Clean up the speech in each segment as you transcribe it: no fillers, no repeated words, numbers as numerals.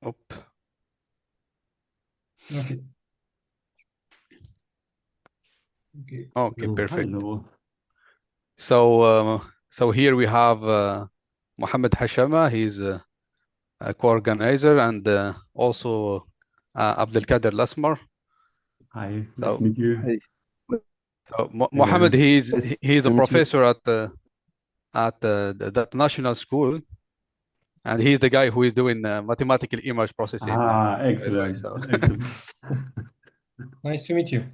Op. Okay. Okay. Okay, Oh, perfect. hello. So here we have Mohammed Hashama. He's a co-organizer, and also Abdelkader Lasmar. Hi, nice So, to meet you. Hey, so hey Mohammed, guys. he's Nice he's a to meet you. professor at the national school, and he's the guy who is doing mathematical image processing. By the way, Excellent, so excellent. Nice to meet you.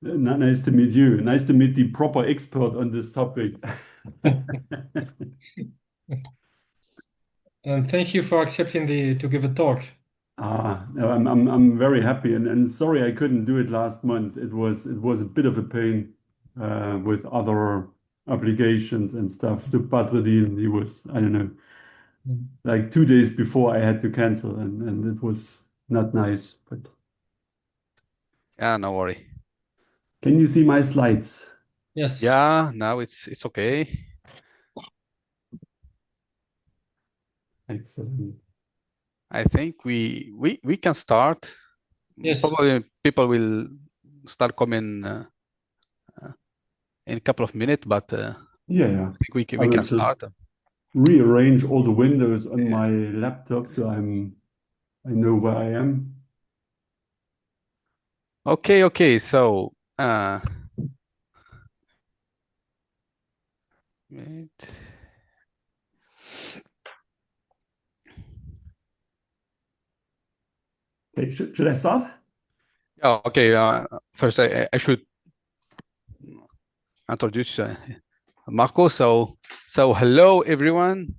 Nice to meet you. Nice to meet the proper expert on this topic. And thank you for accepting to give a talk. No, I'm very happy and sorry I couldn't do it last month. It was a bit of a pain with other obligations and stuff. So Badreddin, he was, I don't know, like 2 days before I had to cancel, and it was not nice. But yeah, no worry. can you see my slides? Yes. Yeah, now it's okay. Excellent. I think we can start. Yes. Probably people will start coming in a couple of minutes, but Yeah. I think I we will can just start. rearrange all the windows on Yeah. my laptop so I know where I am. Okay. So wait. Okay, should I start? Yeah, okay. First, I should introduce Marco. So hello everyone.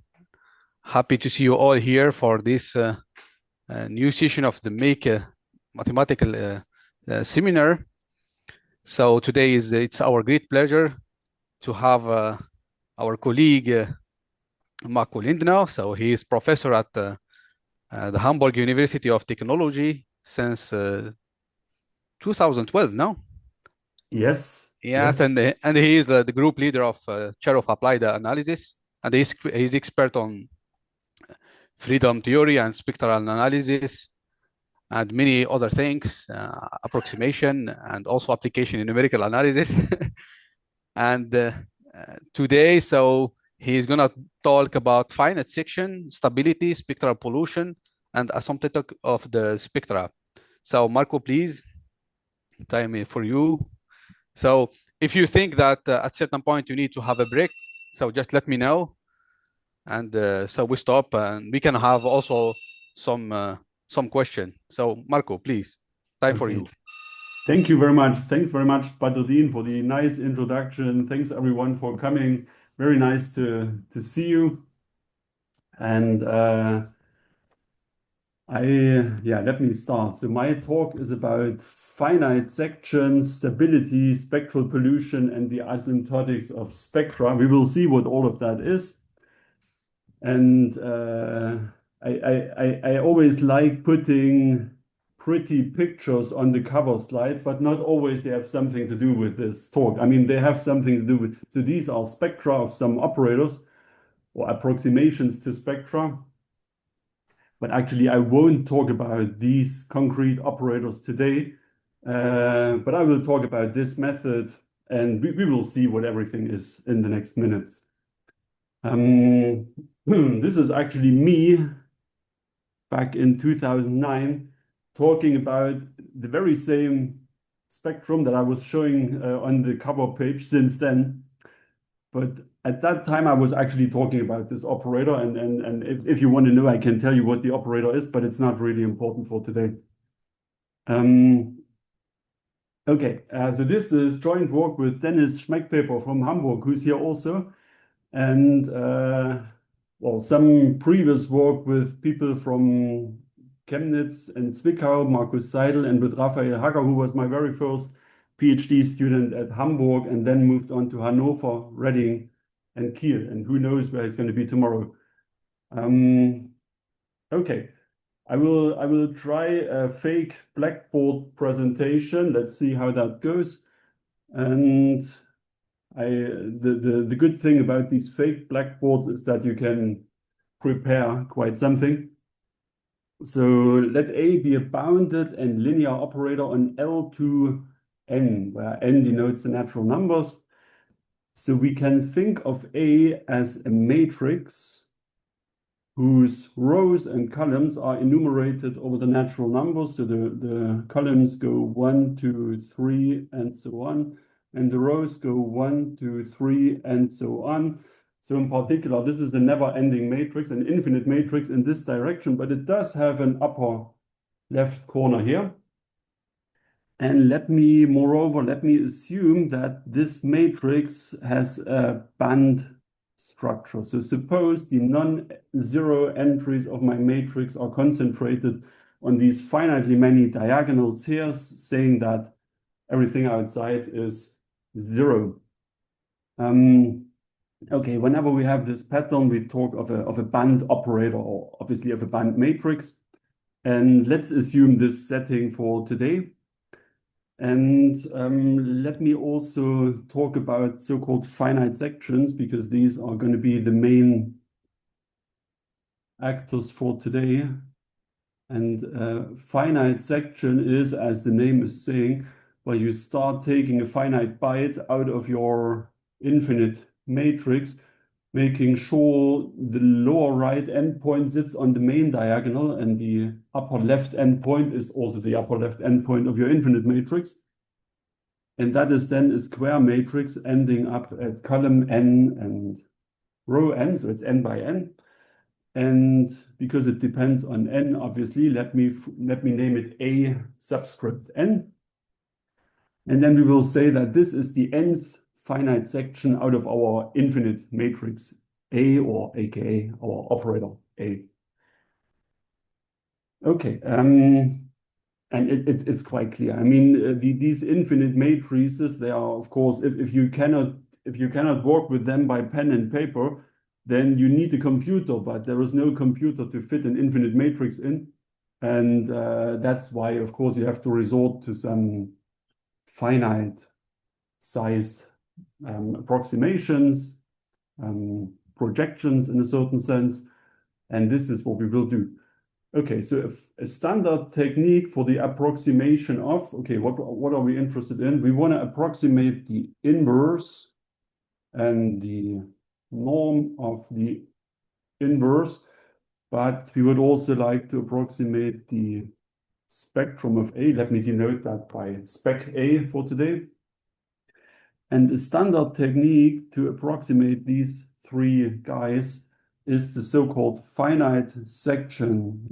Happy to see you all here for this new session of the Make Mathematical seminar. So today it's our great pleasure to have our colleague Marco Lindner. So he is professor at the Hamburg University of Technology since 2012. No? Yes. Yes, Yes. and he is the group leader of chair of applied analysis, and he's expert on freedom theory and spectral analysis and many other things, approximation and also application in numerical analysis. And today, so he's gonna talk about finite section, stability, spectral pollution, and asymptotic of the spectra. So Marco, please, time for you. So if you think that at certain point you need to have a break, so just let me know, and so we stop, and we can have also some question. So Marco, please, time for Okay. you. Thank you very much. Thanks very much, Badreddin, for the nice introduction. Thanks everyone for coming. Very nice to see you. And let me start. So my talk is about finite sections, stability, spectral pollution, and the asymptotics of spectra. We will see what all of that is. And I always like putting pretty pictures on the cover slide, but not always they have something to do with this talk. I mean, they have something to do with, so these are spectra of some operators or approximations to spectra. But actually, I won't talk about these concrete operators today, but I will talk about this method, and we will see what everything is in the next minutes. This is actually me back in 2009 talking about the very same spectrum that I was showing on the cover page since then. But at that time, I was actually talking about this operator. And if you want to know, I can tell you what the operator is, but it's not really important for today. Okay, so this is joint work with Dennis Schmeckpaper from Hamburg, who's here also. And well, some previous work with people from Chemnitz and Zwickau, Markus Seidel, and with Raphael Hager, who was my very first PhD student at Hamburg and then moved on to Hannover, Reading, and Kiel. And who knows where he's going to be tomorrow. Okay, I will try a fake Blackboard presentation. Let's see how that goes. And the good thing about these fake blackboards is that you can prepare quite something. So let A be a bounded and linear operator on L to N, where N denotes the natural numbers. So we can think of A as a matrix whose rows and columns are enumerated over the natural numbers. So the columns go 1, 2, 3, and so on. And the rows go 1, 2, 3, and so on. So in particular, this is a never-ending matrix, an infinite matrix in this direction, but it does have an upper left corner here. And moreover, let me assume that this matrix has a band structure. So suppose the non-zero entries of my matrix are concentrated on these finitely many diagonals here, saying that everything outside is 0. Okay, whenever we have this pattern, we talk of a band operator, or obviously of a band matrix. And let's assume this setting for today. And let me also talk about so-called finite sections, because these are going to be the main actors for today. And finite section is, as the name is saying, where you start taking a finite byte out of your infinite matrix, making sure the lower right endpoint sits on the main diagonal and the upper left endpoint is also the upper left endpoint of your infinite matrix. And that is then a square matrix ending up at column n and row n, so it's n by n. And because it depends on n, obviously, let me name it A subscript n. And then we will say that this is the nth finite section out of our infinite matrix A, or aka our operator A. Okay, and it's quite clear. I mean, these infinite matrices, they are, of course, if you cannot work with them by pen and paper, then you need a computer, but there is no computer to fit an infinite matrix in. And that's why, of course, you have to resort to some finite sized approximations, projections in a certain sense. And this is what we will do. Okay, so a standard technique for the approximation of, okay, what are we interested in? We want to approximate the inverse and the norm of the inverse, but we would also like to approximate the spectrum of A. Let me denote that by spec A for today. And the standard technique to approximate these three guys is the so-called finite section.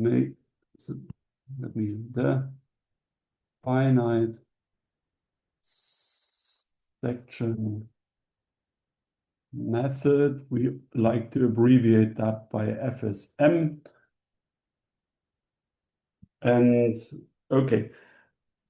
Finite section method. We like to abbreviate that by FSM. And okay,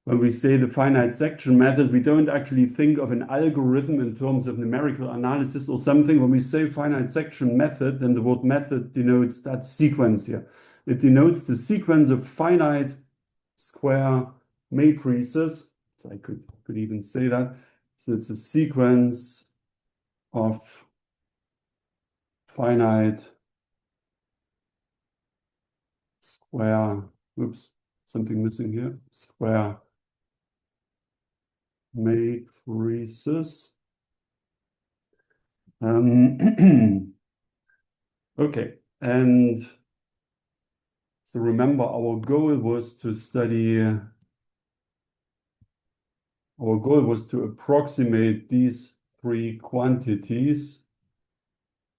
when we say the finite section method, we don't actually think of an algorithm in terms of numerical analysis or something. When we say finite section method, then the word method denotes that sequence here. It denotes the sequence of finite square matrices. So I could even say that. So it's a sequence of finite square, oops, something missing here, square matrices. Okay, and so remember our goal was to approximate these three quantities.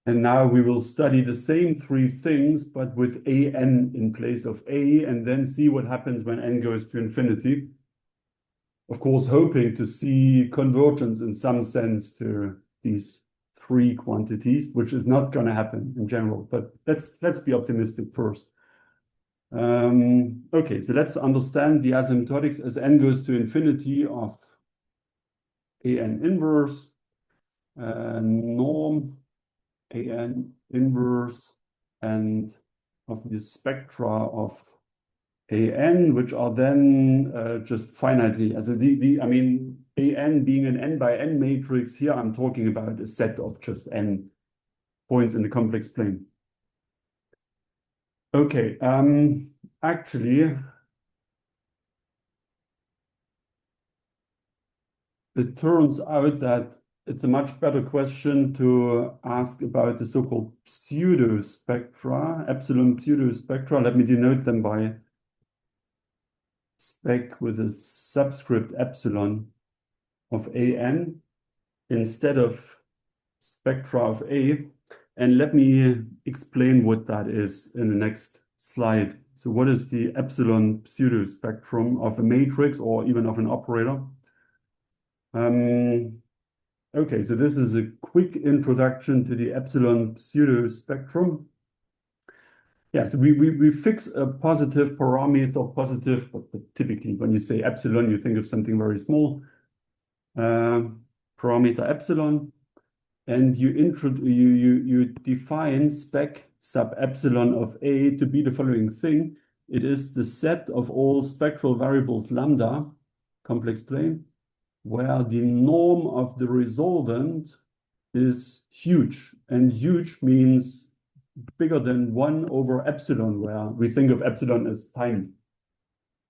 And now we will study the same three things, but with an in place of A, and then see what happens when n goes to infinity. Of course, hoping to see convergence in some sense to these three quantities, which is not going to happen in general, but let's be optimistic first. Okay, so let's understand the asymptotics as n goes to infinity of an inverse, norm, an inverse, and of the spectra of an, which are then just finitely, as I mean, an being an n by n matrix, here I'm talking about a set of just n points in the complex plane. Okay, actually, it turns out that it's a much better question to ask about the so-called pseudo spectra, epsilon pseudo spectra. Let me denote them by spec with a subscript epsilon of AN instead of spectra of A. And let me explain what that is in the next slide. So what is the epsilon pseudo spectrum of a matrix or even of an operator? Okay, so this is a quick introduction to the epsilon pseudo spectrum. Yeah, so we fix a positive parameter, positive, but typically when you say epsilon, you think of something very small. Parameter epsilon, and you define spec sub epsilon of A to be the following thing. It is the set of all spectral variables lambda, complex plane, where the norm of the resolvent is huge, and huge means bigger than 1 over epsilon, where we think of epsilon as tiny.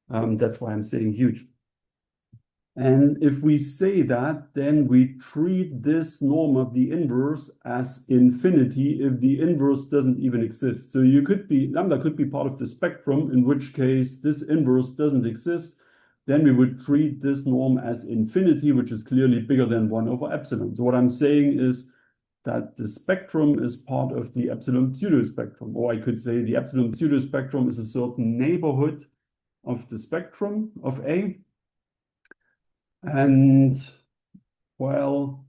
That's why I'm saying huge. And if we say that, then we treat this norm of the inverse as infinity if the inverse doesn't even exist. So lambda could be part of the spectrum, in which case this inverse doesn't exist. Then we would treat this norm as infinity, which is clearly bigger than 1 over epsilon. So what I'm saying is that the spectrum is part of the epsilon pseudo spectrum, or I could say the epsilon pseudo spectrum is a certain neighborhood of the spectrum of A. And well,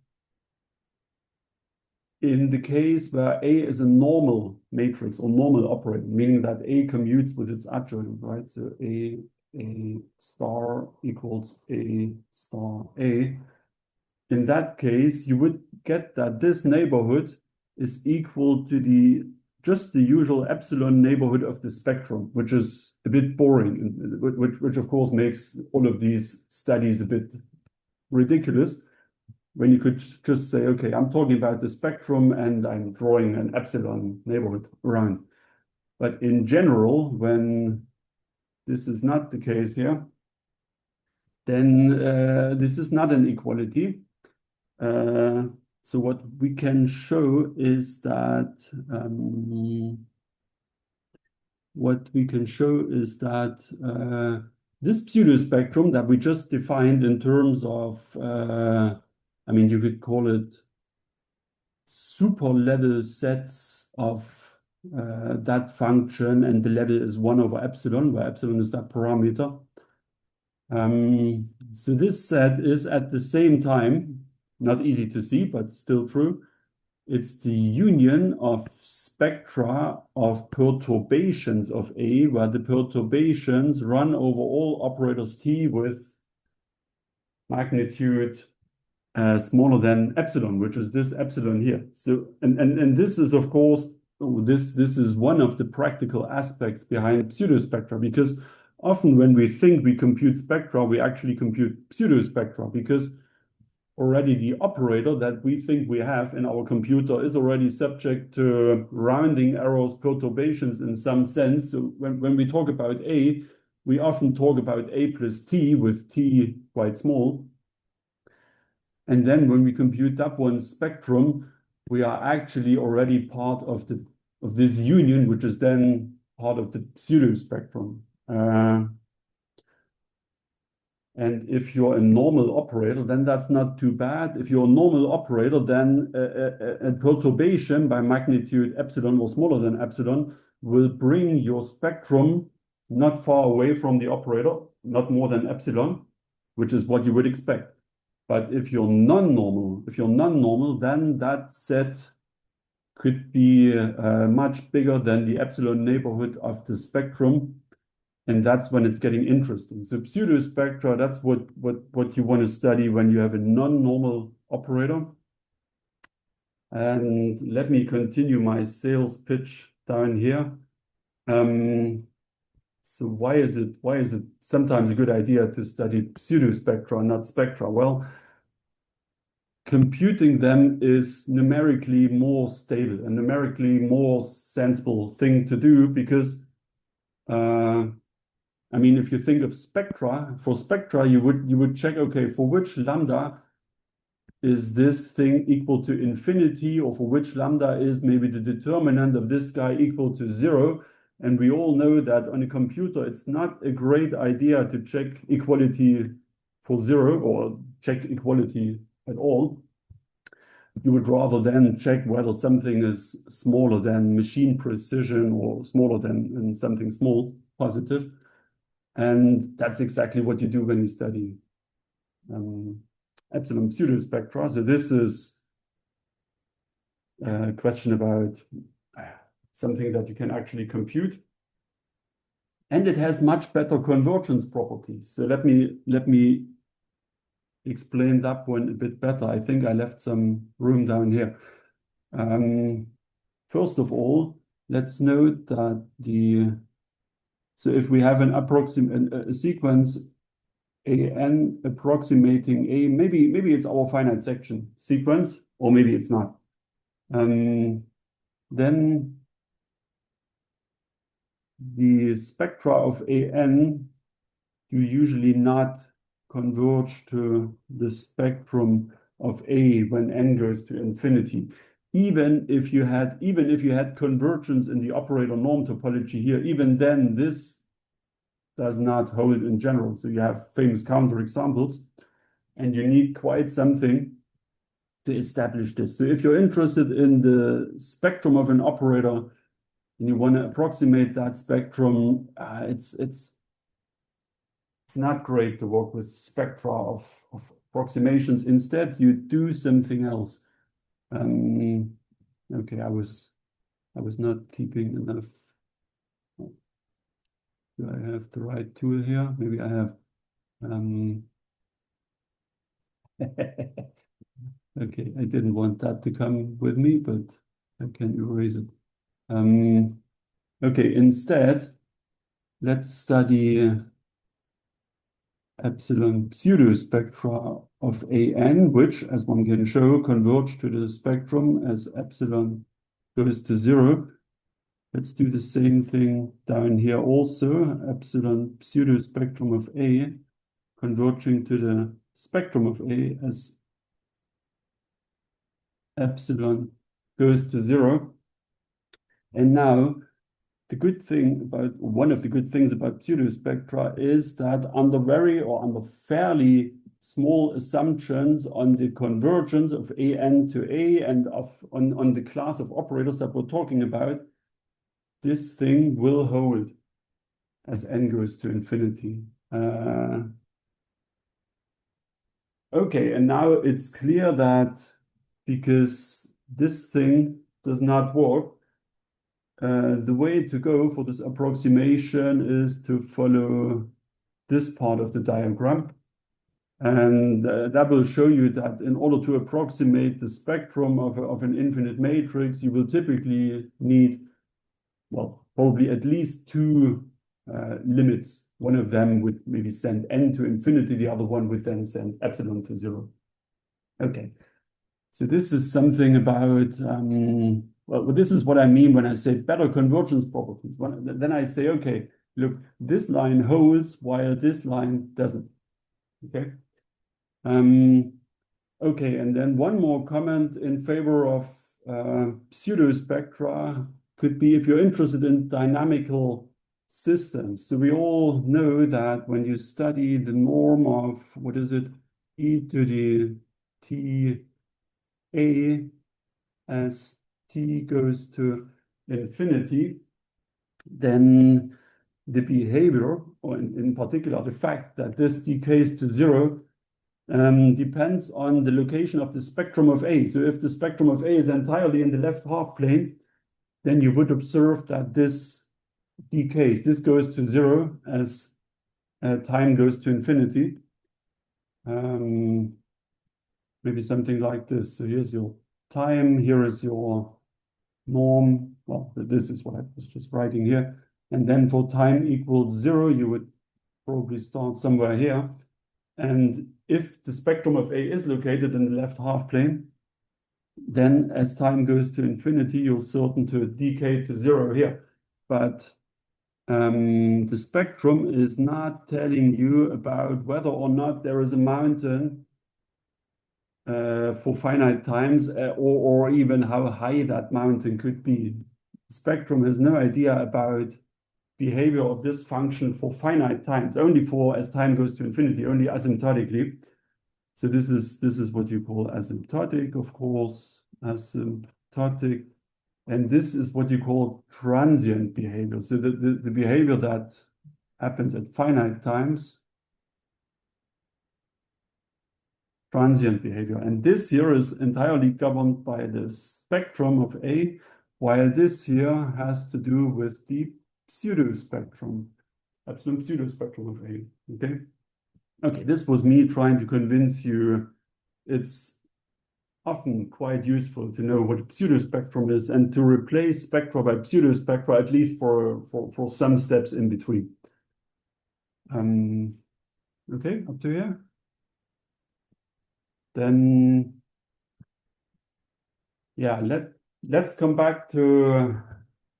in the case where A is a normal matrix or normal operator, meaning that A commutes with its adjoint, right? So A star equals A star A. In that case, you would get that this neighborhood is equal to just the usual epsilon neighborhood of the spectrum, which is a bit boring, which of course makes all of these studies a bit ridiculous, when you could just say, okay, I'm talking about the spectrum and I'm drawing an epsilon neighborhood around. But in general, when this is not the case here, then this is not an equality. So what we can show is that this pseudo spectrum that we just defined in terms of, I mean, you could call it super level sets of that function, and the level is 1 over epsilon, where epsilon is that parameter. So this set is at the same time, not easy to see, but still true. It's the union of spectra of perturbations of A, where the perturbations run over all operators T with magnitude smaller than epsilon, which is this epsilon here. So, and this is, of course, this is one of the practical aspects behind pseudospectra, because often when we think we compute spectra, we actually compute pseudospectra, because already the operator that we think we have in our computer is already subject to rounding errors, perturbations in some sense. So when we talk about A, we often talk about A plus T, with T quite small. And then when we compute that one spectrum, we are actually already part of this union, which is then part of the pseudo spectrum. And if you're a normal operator, then that's not too bad. If you're a normal operator, then a perturbation by magnitude epsilon or smaller than epsilon will bring your spectrum not far away from the operator, not more than epsilon, which is what you would expect. But if you're non-normal, then that set could be much bigger than the epsilon neighborhood of the spectrum. And that's when it's getting interesting. So pseudospectra, that's what you want to study when you have a non-normal operator. And let me continue my sales pitch down here. So why is it sometimes a good idea to study pseudospectra, not spectra? Well, computing them is numerically more stable and numerically more sensible thing to do, because I mean, if you think of spectra, for spectra, you would check, okay, for which lambda is this thing equal to infinity, or for which lambda is maybe the determinant of this guy equal to 0. And we all know that on a computer, it's not a great idea to check equality for 0 or check equality at all. You would rather then check whether something is smaller than machine precision or smaller than something small, positive. And that's exactly what you do when you study epsilon pseudospectra. So this is a question about something that you can actually compute. And it has much better convergence properties. So let me explain that one a bit better. I think I left some room down here. First of all, let's note that so if we have a sequence AN approximating A, maybe it's our finite section sequence, or maybe it's not. Then the spectra of AN do usually not converge to the spectrum of A when n goes to infinity. Even if you had convergence in the operator norm topology here, even then this does not hold in general. So you have famous counterexamples, and you need quite something to establish this. So if you're interested in the spectrum of an operator and you want to approximate that spectrum, it's not great to work with spectra of approximations. Instead, you do something else. Okay, I was not keeping enough. Do I have the right tool here? Maybe I have. Okay, I didn't want that to come with me, but I can erase it. Okay, instead, let's study epsilon pseudospectra of AN, which, as one can show, converge to the spectrum as epsilon goes to 0. Let's do the same thing down here also, epsilon pseudospectrum of A converging to the spectrum of A as epsilon goes to 0. And now one of the good things about pseudospectra is that under fairly small assumptions on the convergence of AN to A and on the class of operators that we're talking about, this thing will hold as n goes to infinity. Okay, and now it's clear that because this thing does not work, the way to go for this approximation is to follow this part of the diagram. And that will show you that in order to approximate the spectrum of an infinite matrix, you will typically need, well, probably at least two limits. One of them would maybe send n to infinity, the other one would then send epsilon to 0. Okay, so this is something about, well, this is what I mean when I say better convergence properties. Then I say, okay, look, this line holds while this line doesn't. Okay. Okay, and then one more comment in favor of pseudospectra could be if you're interested in dynamical systems. So we all know that when you study the norm of, what is it, e to the t a as t goes to infinity, then the behavior, or in particular the fact that this decays to 0, depends on the location of the spectrum of A. So if the spectrum of A is entirely in the left half plane, then you would observe that this decays. This goes to 0 as time goes to infinity. Maybe something like this. So here's your time, here is your norm. Well, this is what I was just writing here. And then for time equals 0, you would probably start somewhere here. And if the spectrum of A is located in the left half plane, then as time goes to infinity, you're certain to decay to 0 here. But The spectrum is not telling you about whether or not there is a mountain for finite times, or even how high that mountain could be. The spectrum has no idea about behavior of this function for finite times, only for as time goes to infinity, only asymptotically. So this is what you call asymptotic, of course, asymptotic. And this is what you call transient behavior. So the behavior that happens at finite times, transient behavior. And this here is entirely governed by the spectrum of A, while this here has to do with the pseudo-spectrum, epsilon pseudo-spectrum of A, okay? Okay, this was me trying to convince you it's often quite useful to know what a pseudospectrum is and to replace spectra by pseudospectra, at least for some steps in between. Okay, up to here. Then, yeah, let's come back to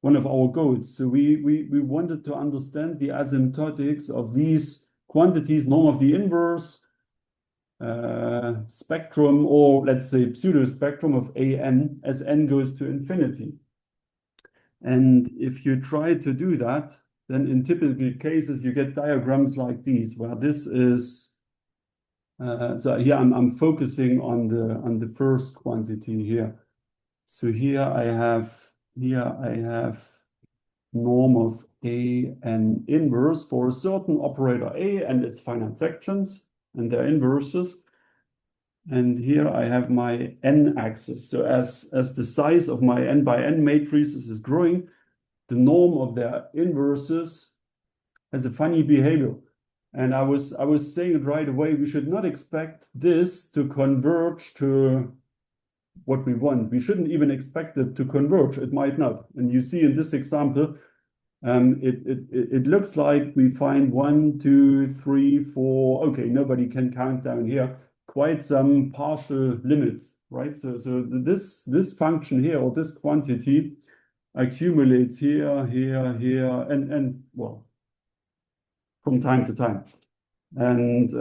one of our goals. So we wanted to understand the asymptotics of these quantities, norm of the inverse, spectrum, or let's say pseudo-spectrum of an as n goes to infinity. And if you try to do that, then in typical cases, you get diagrams like these, where this is, so here I'm focusing on the first quantity here. So here I have norm of A and inverse for a certain operator A and its finite sections and their inverses. And here I have my n axis. So as the size of my n by n matrices is growing, the norm of their inverses has a funny behavior. And I was saying it right away, we should not expect this to converge to what we want. We shouldn't even expect it to converge. It might not. And you see in this example, it looks like we find 1, 2, 3, 4. Okay, nobody can count down here. Quite some partial limits, right? So this function here, or this quantity, accumulates here, here, here, and well, from time to time. And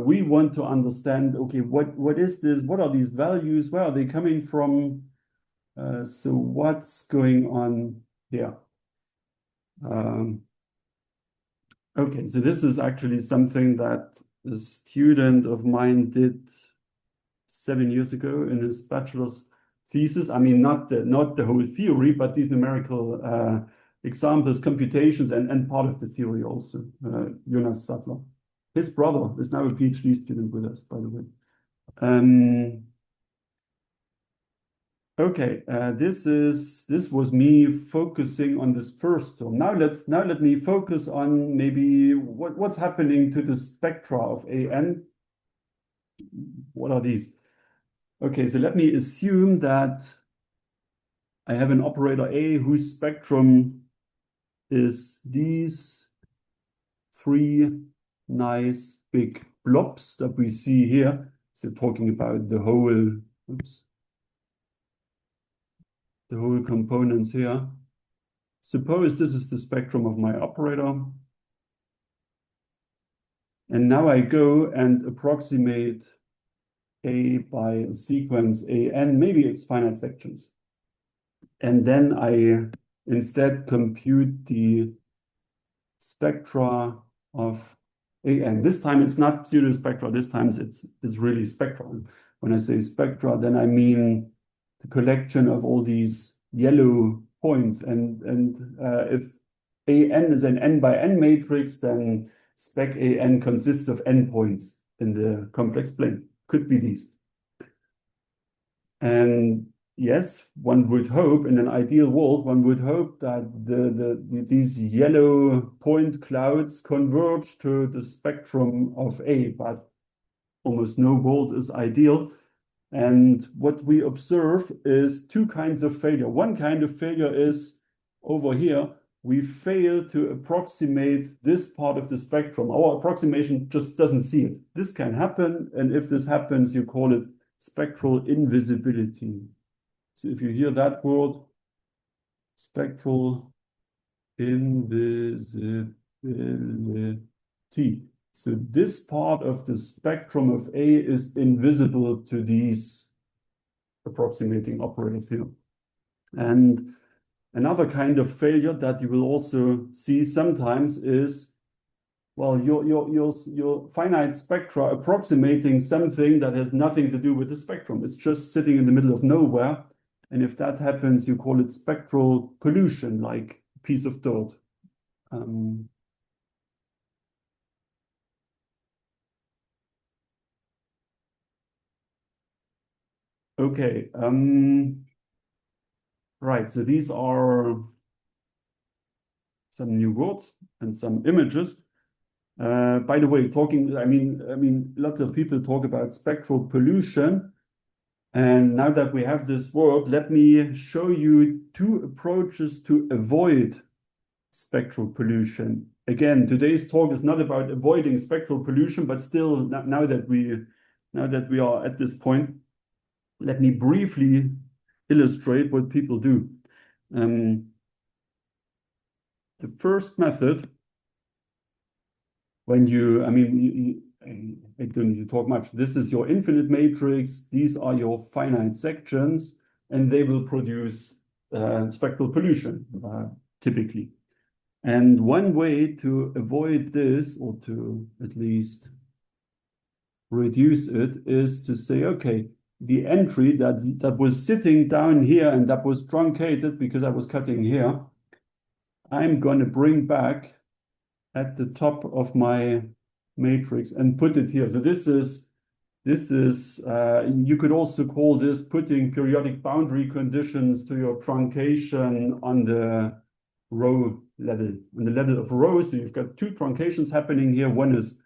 we want to understand, okay, what is this? What are these values? Where are they coming from? So what's going on here? Okay, so this is actually something that a student of mine did 7 years ago in his bachelor's thesis. I mean, not the whole theory, but these numerical examples, computations, and part of the theory also. Jonas Sattler. His brother is now a PhD student with us, by the way. Okay, this was me focusing on this first term. Now let me focus on maybe what's happening to the spectra of AN. What are these? Okay, so let me assume that I have an operator A whose spectrum is these 3 nice big blobs that we see here. So talking about the whole, oops, the whole components here. Suppose this is the spectrum of my operator. And now I go and approximate A by a sequence AN, maybe it's finite sections. And then I instead compute the spectra of AN. This time it's not pseudo-spectra, this time it's really spectra. When I say spectra, then I mean the collection of all these yellow points. And if AN is an n by n matrix, then spec AN consists of n points in the complex plane. Could be these. And yes, one would hope, in an ideal world, one would hope that these yellow point clouds converge to the spectrum of A, but almost no world is ideal. And what we observe is 2 kinds of failure. One kind of failure is over here. We fail to approximate this part of the spectrum. Our approximation just doesn't see it. This can happen, and if this happens, you call it spectral invisibility. So if you hear that word, spectral invisibility. So this part of the spectrum of A is invisible to these approximating operators here. And another kind of failure that you will also see sometimes is, well, your finite spectra approximating something that has nothing to do with the spectrum. It's just sitting in the middle of nowhere. And if that happens, you call it spectral pollution, like a piece of dirt. Okay. Right. So these are some new words and some images. By the way, I mean, lots of people talk about spectral pollution. And now that we have this word, let me show you two approaches to avoid spectral pollution. Again, today's talk is not about avoiding spectral pollution, but still, now that we are at this point, let me briefly illustrate what people do. The first method, when I don't need to talk much. This is your infinite matrix. These are your finite sections, and they will produce spectral pollution, typically. And one way to avoid this, or to at least reduce it, is to say, okay, the entry that was sitting down here and that was truncated because I was cutting here, I'm going to bring back at the top of my matrix and put it here. So this is you could also call this putting periodic boundary conditions to your truncation on the row level, on the level of rows. So you've got two truncations happening here. One is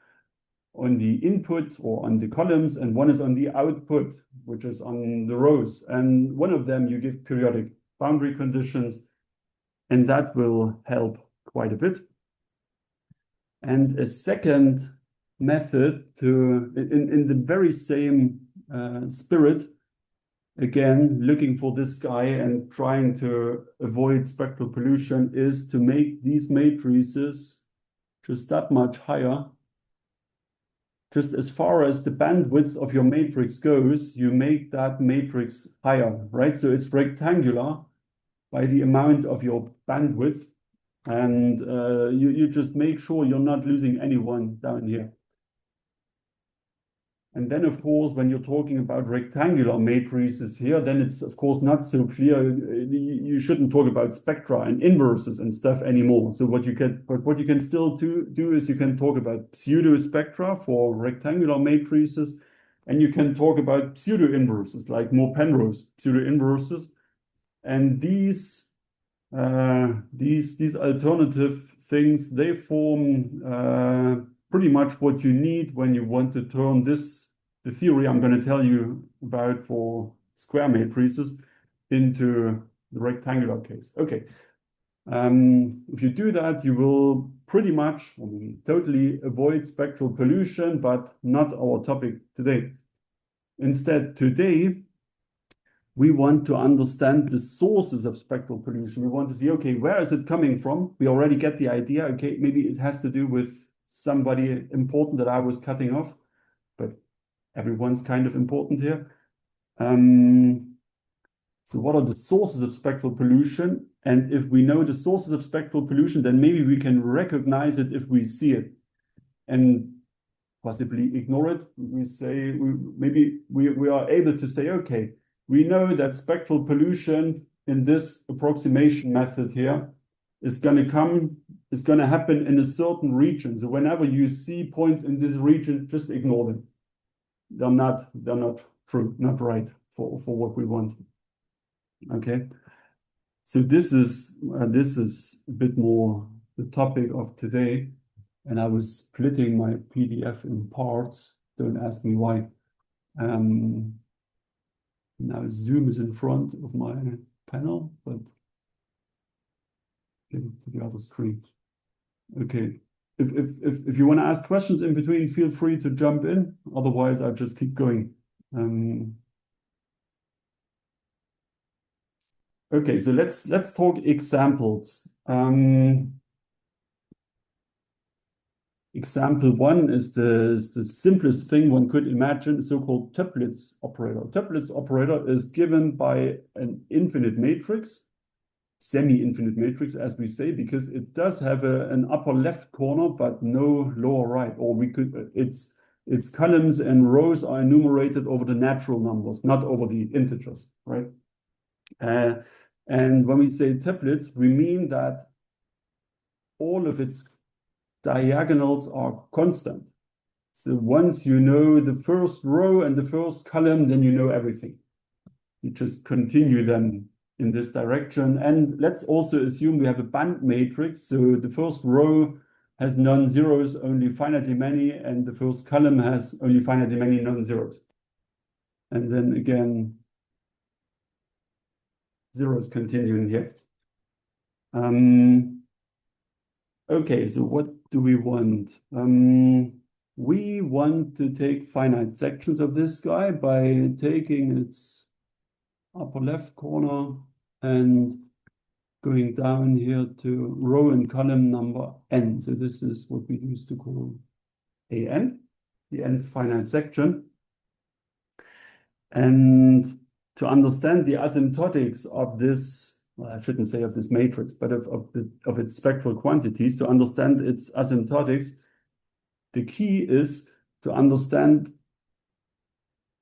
on the input or on the columns, and one is on the output, which is on the rows. And one of them you give periodic boundary conditions, and that will help quite a bit. And a second method in the very same spirit, again, looking for this guy and trying to avoid spectral pollution, is to make these matrices just that much higher. Just as far as the bandwidth of your matrix goes, you make that matrix higher, right? So it's rectangular by the amount of your bandwidth. And you just make sure you're not losing anyone down here. And then, of course, when you're talking about rectangular matrices here, then it's, of course, not so clear. You shouldn't talk about spectra and inverses and stuff anymore. So what you can still do is you can talk about pseudo spectra for rectangular matrices, and you can talk about pseudo inverses, like more Penrose pseudo inverses. And these alternative things, they form pretty much what you need when you want to turn the theory I'm going to tell you about for square matrices, into the rectangular case. Okay. If you do that, you will pretty much, totally avoid spectral pollution, but not our topic today. Instead, today, we want to understand the sources of spectral pollution. We want to see, okay, where is it coming from? We already get the idea. Okay, maybe it has to do with somebody important that I was cutting off, but everyone's kind of important here. So what are the sources of spectral pollution? And if we know the sources of spectral pollution, then maybe we can recognize it if we see it, and possibly ignore it. We say, maybe we are able to say, okay, we know that spectral pollution in this approximation method here is going to happen in a certain region. So whenever you see points in this region, just ignore them. They're not true, not right for what we want. Okay. So this is a bit more the topic of today, and I was splitting my PDF in parts. Don't ask me why. Now Zoom is in front of my panel, but give it to the other screen. Okay. If you want to ask questions in between, feel free to jump in. Otherwise, I'll just keep going. Okay, so let's talk examples. Example one is the simplest thing one could imagine, so-called Toeplitz operator. Toeplitz operator is given by an infinite matrix, semi-infinite matrix, as we say, because it does have an upper left corner, but no lower right. Or we could, its columns and rows are enumerated over the natural numbers, not over the integers, right? And when we say Toeplitz, we mean that all of its diagonals are constant. So once you know the first row and the first column, then you know everything. You just continue them in this direction. And let's also assume we have a band matrix. So the first row has non-zeros, only finitely many, and the first column has only finitely many non-zeros. And then again, zeros continuing here. Okay, so what do we want? We want to take finite sections of this guy by taking its upper left corner and going down here to row and column number n. So this is what we used to call an, the nth finite section. And to understand the asymptotics of this, well, I shouldn't say of this matrix, but of its spectral quantities, to understand its asymptotics, the key is to understand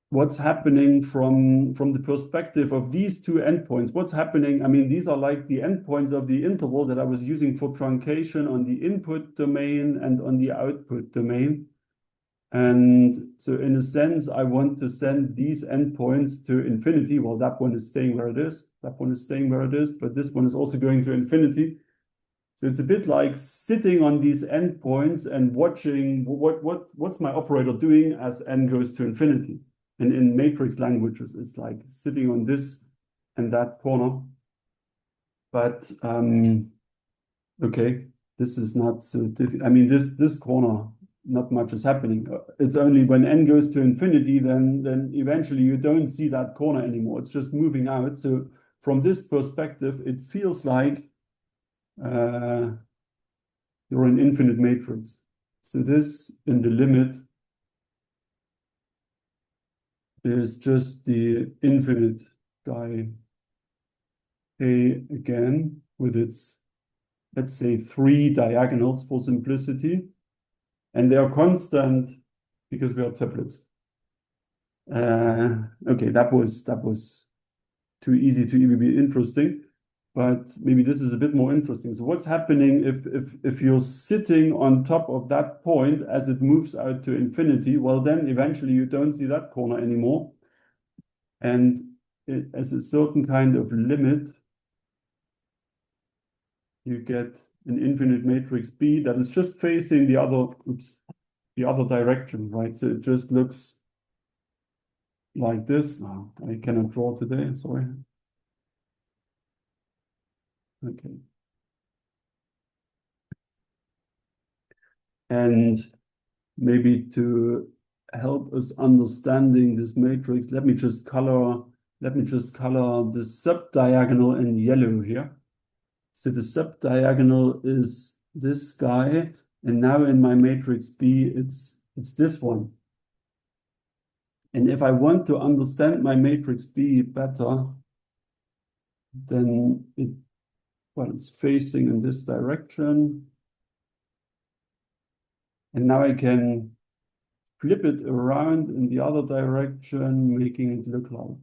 what's happening from the perspective of these two endpoints. What's happening? I mean, these are like the endpoints of the interval that I was using for truncation on the input domain and on the output domain. And so in a sense, I want to send these endpoints to infinity. Well, that one is staying where it is. That one is staying where it is, but this one is also going to infinity. So it's a bit like sitting on these endpoints and watching what's my operator doing as n goes to infinity. And in matrix languages, it's like sitting on this and that corner. But okay, this is not so difficult. I mean, this corner, not much is happening. It's only when n goes to infinity, then eventually you don't see that corner anymore. It's just moving out. So from this perspective, it feels like you're an infinite matrix. So this in the limit is just the infinite guy A again with its, let's say, 3 diagonals for simplicity. And they are constant because we are Toeplitz. Okay, that was too easy to even be interesting, but maybe this is a bit more interesting. So what's happening if you're sitting on top of that point as it moves out to infinity? Well, then eventually you don't see that corner anymore. And as a certain kind of limit, you get an infinite matrix B that is just facing the other direction, right? So it just looks like this. Oh, I cannot draw today, sorry. Okay. And maybe to help us understanding this matrix, let me just color the subdiagonal in yellow here. So the subdiagonal is this guy, and now in my matrix B, it's this one. And if I want to understand my matrix B better, then it's facing in this direction. And now I can flip it around in the other direction, making it look like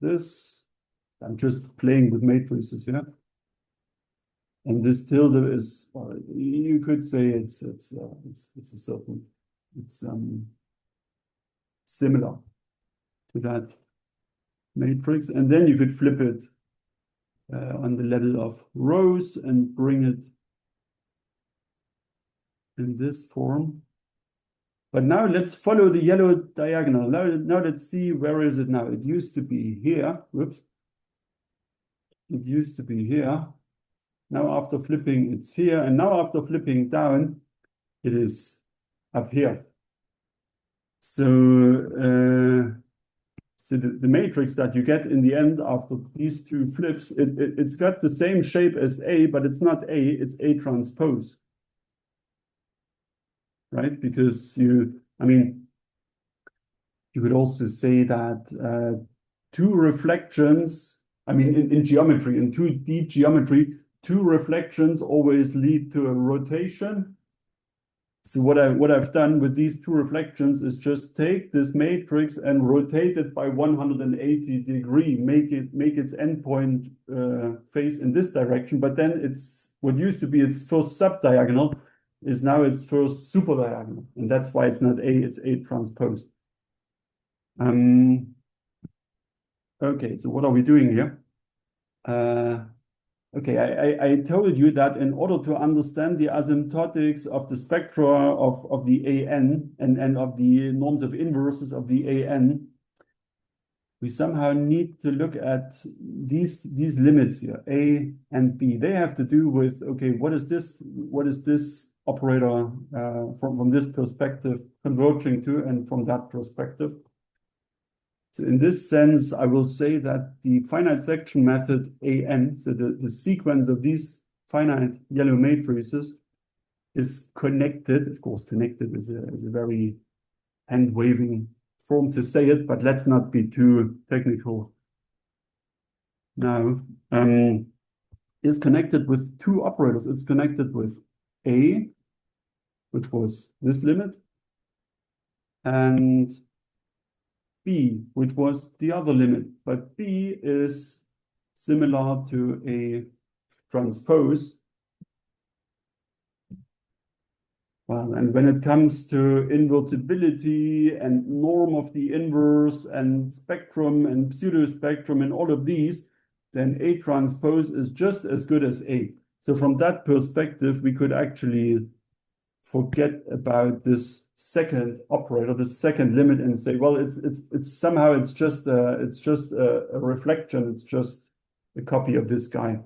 this. I'm just playing with matrices here. And this tilde is, well, you could say it's similar to that matrix. And then you could flip it on the level of rows and bring it in this form. But now let's follow the yellow diagonal. Now let's see, where is it now? It used to be here. Whoops. It used to be here. Now after flipping, it's here. And now after flipping down, it is up here. So So the matrix that you get in the end after these two flips, it's got the same shape as A, but it's not A, it's A transpose. Right? Because you could also say that two reflections, in geometry, in 2D geometry, two reflections always lead to a rotation. So what I've done with these two reflections is just take this matrix and rotate it by 180 degrees, make its endpoint face in this direction. But then it's what used to be its first subdiagonal is now its first superdiagonal, and that's why it's not A, it's A transpose. Okay, so what are we doing here? Okay, I told you that in order to understand the asymptotics of the spectra of the AN and of the norms of inverses of the AN, we somehow need to look at these limits here, A and B. They have to do with, okay, what is this operator from this perspective converging to, and from that perspective. So in this sense, I will say that the finite section method AN, so the sequence of these finite yellow matrices, is connected. Of course, connected is a very hand-waving form to say it, but let's not be too technical now. Is connected with two operators. It's connected with A, which was this limit, and B, which was the other limit, but B is similar to A transpose. Well, and when it comes to invertibility and norm of the inverse and spectrum and pseudospectrum and all of these, then A transpose is just as good as A. So from that perspective, we could actually forget about this second operator, this second limit, and say, well, it's somehow just a reflection. It's just a copy of this guy.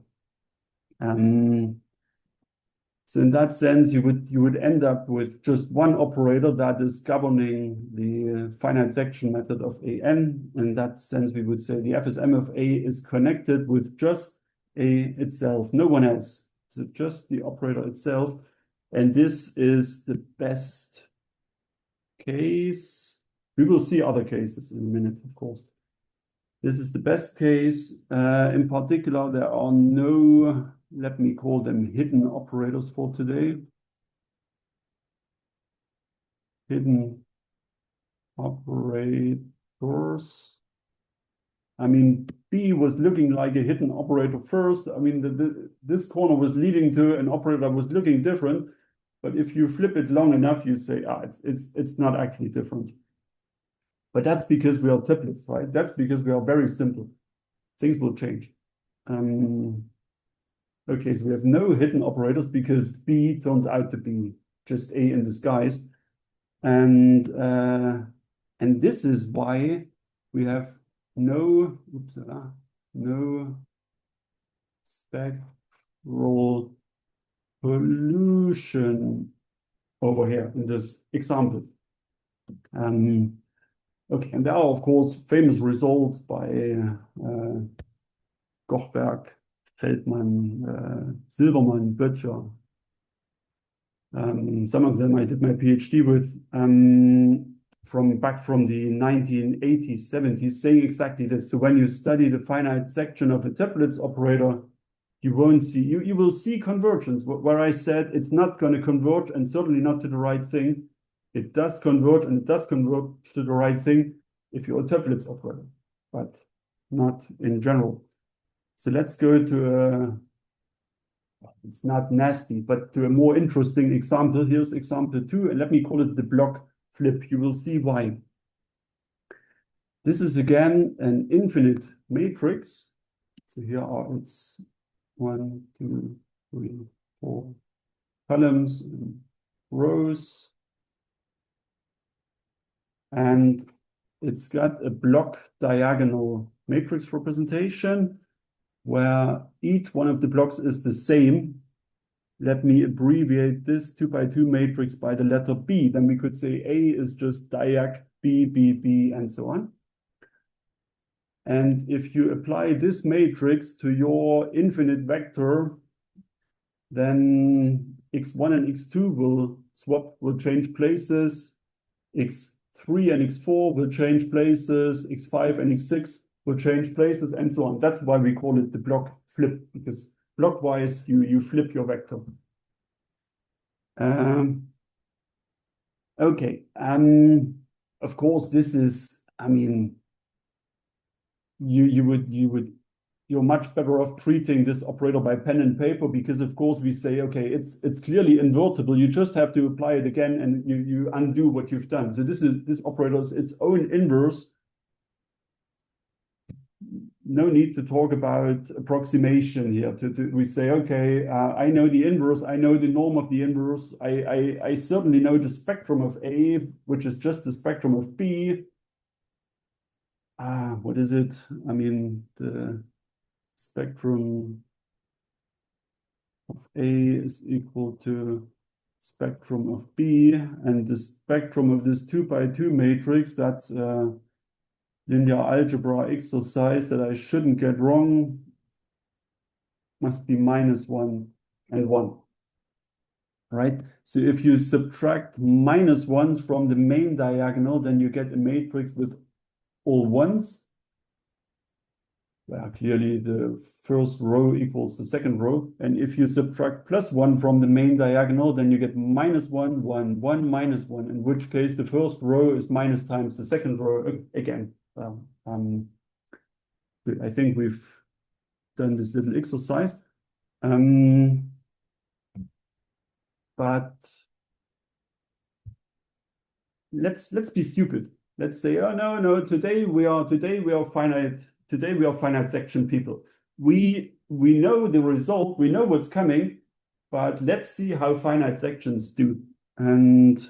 So in that sense, you would end up with just one operator that is governing the finite section method of AN. In that sense, we would say the FSM of A is connected with just A itself, no one else. So just the operator itself. And this is the best case. We will see other cases in a minute, of course. This is the best case. In particular, there are no, let me call them hidden operators for today. Hidden operators. B was looking like a hidden operator first. This corner was leading to an operator that was looking different. But if you flip it long enough, you say, it's not actually different. But that's because we are triplets, right? That's because we are very simple. Things will change. Okay, so we have no hidden operators because B turns out to be just A in disguise. And this is why we have no spectral pollution over here in this example. Okay, and there are, of course, famous results by Gochberg, Feldman, Silbermann, Böttcher. Some of them I did my PhD with back from the 1980s, 70s, saying exactly this. So when you study the finite section of a triplets operator, you won't see, you will see convergence, where I said it's not going to converge and certainly not to the right thing. It does converge, and it does converge to the right thing if you're a triplets operator, but not in general. So let's go to it's not nasty, but to a more interesting example. Here's example 2, and let me call it the block flip. You will see why. This is again an infinite matrix. So here are its 1, 2, 3, 4 columns and rows. And it's got a block diagonal matrix representation where each one of the blocks is the same. Let me abbreviate this 2 by 2 matrix by the letter B. Then we could say A is just diag B, B, B, and so on. And if you apply this matrix to your infinite vector, then x1 and x2 will change places. x3 and x4 will change places. x5 and x6 will change places, and so on. That's why we call it the block flip, because blockwise you flip your vector. Okay. Of course, this is, I mean, you're much better off treating this operator by pen and paper, because of course we say, okay, it's clearly invertible. You just have to apply it again and you undo what you've done. So this operator is its own inverse. No need to talk about approximation here. We say, okay, I know the inverse, I know the norm of the inverse. I certainly know the spectrum of A, which is just the spectrum of B. What is it? I mean, the spectrum of A is equal to spectrum of B, and the spectrum of this 2x2 matrix, that's a linear algebra exercise that I shouldn't get wrong, must be -1 and 1, right? So if you subtract -1s from the main diagonal, then you get a matrix with all ones, where clearly the first row equals the second row. And if you subtract +1 from the main diagonal, then you get -1, 1, 1, -1, in which case the first row is minus times the second row again. I think we've done this little exercise. But let's be stupid. Let's say, oh no, today we are finite section people. We know the result, we know what's coming, but let's see how finite sections do. And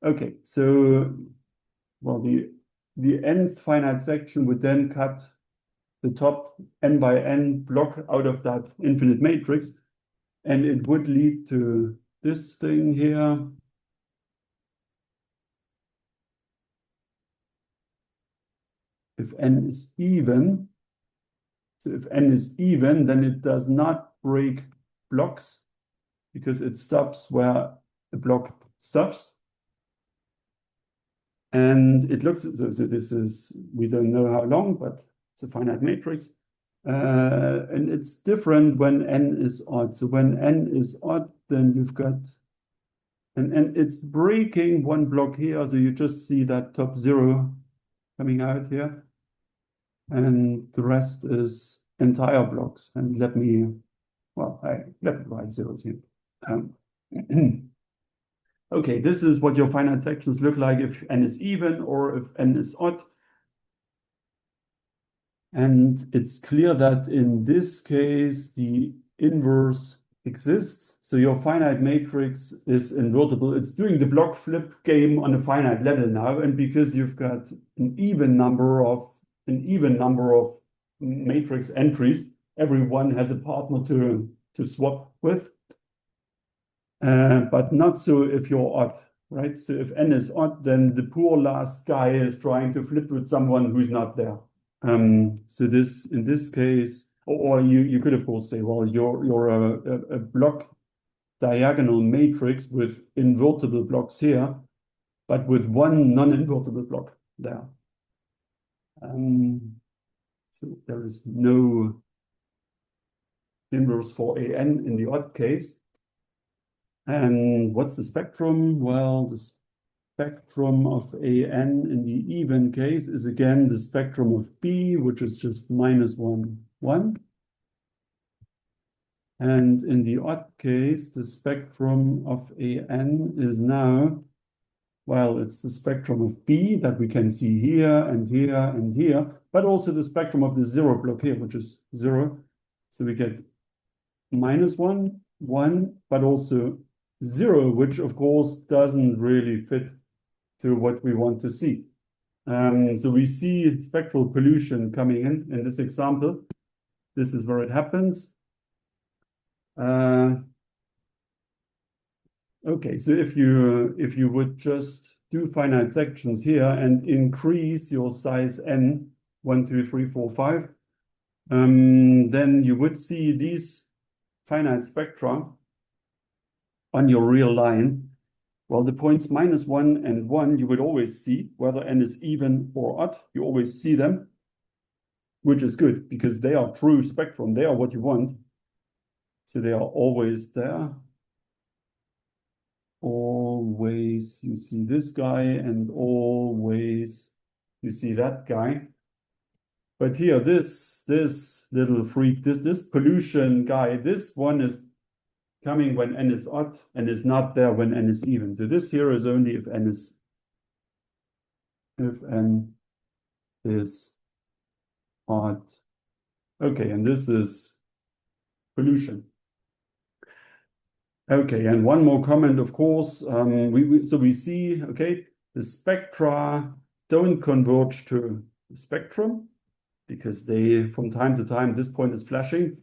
okay, so well, the nth finite section would then cut the top n by n block out of that infinite matrix, and it would lead to this thing here. If n is even, so if n is even, then it does not break blocks, because it stops where the block stops. And it looks, so this is, we don't know how long, but it's a finite matrix. And it's different when n is odd. So when n is odd, then you've got, and it's breaking one block here. So you just see that top 0 coming out here. And the rest is entire blocks. And let me write zeros here. Okay, this is what your finite sections look like if n is even or if n is odd. And it's clear that in this case, the inverse exists. So your finite matrix is invertible. It's doing the block flip game on a finite level now. And because you've got an even number of matrix entries, everyone has a partner to swap with. But not so if you're odd, right? So if n is odd, then the poor last guy is trying to flip with someone who's not there. So this, in this case, or you could of course say, well, you're a block diagonal matrix with invertible blocks here, but with one non-invertible block there. So there is no inverse for an in the odd case. And what's the spectrum? Well, the spectrum of an in the even case is again the spectrum of B, which is just -1, 1. And in the odd case, the spectrum of an is now, well, it's the spectrum of B that we can see here and here and here, but also the spectrum of the 0 block here, which is 0. So we get -1, 1, but also 0, which of course doesn't really fit to what we want to see. So we see spectral pollution coming in this example. This is where it happens. Okay, so if you would just do finite sections here and increase your size n, 1, 2, 3, 4, 5, then you would see these finite spectra on your real line. Well, the points -1 and 1, you would always see, whether n is even or odd, you always see them, which is good because they are true spectrum. They are what you want. So they are always there. Always you see this guy and always you see that guy. But here, this little freak, this pollution guy, this one is coming when n is odd and is not there when n is even. So this here is only if n is odd. Okay, and this is pollution. Okay, and one more comment, of course. So we see, okay, the spectra don't converge to the spectrum because they, from time to time, this point is flashing,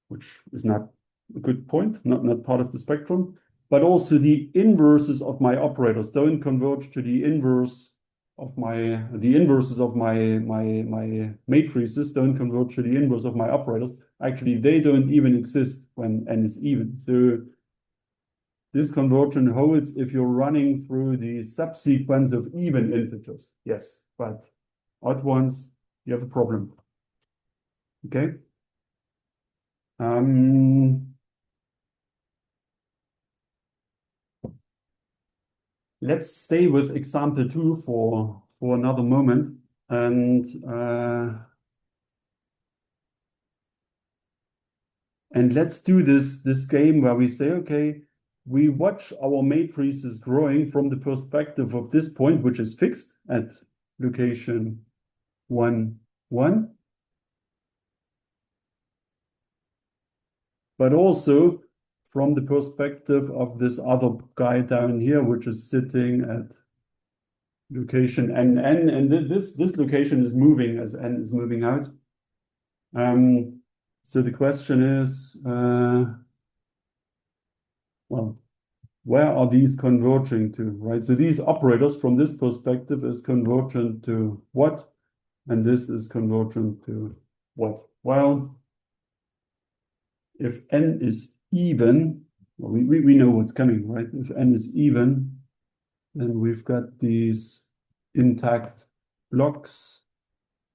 which is not a good point, not part of the spectrum. But also the inverses of my operators don't converge to the inverses of my matrices don't converge to the inverse of my operators. Actually, they don't even exist when n is even. So this conversion holds if you're running through the subsequence of even integers. Yes, but odd ones, you have a problem. Okay. Let's stay with example 2 for another moment, and let's do this game where we say, okay, we watch our matrices growing from the perspective of this point, which is fixed at location 1, 1, but also from the perspective of this other guy down here, which is sitting at location n, and this location is moving as n is moving out. So the question is, well, where are these converging to, right? So these operators from this perspective is convergent to what? And this is convergent to what? Well, if n is even, well, we know what's coming, right? If n is even, then we've got these intact blocks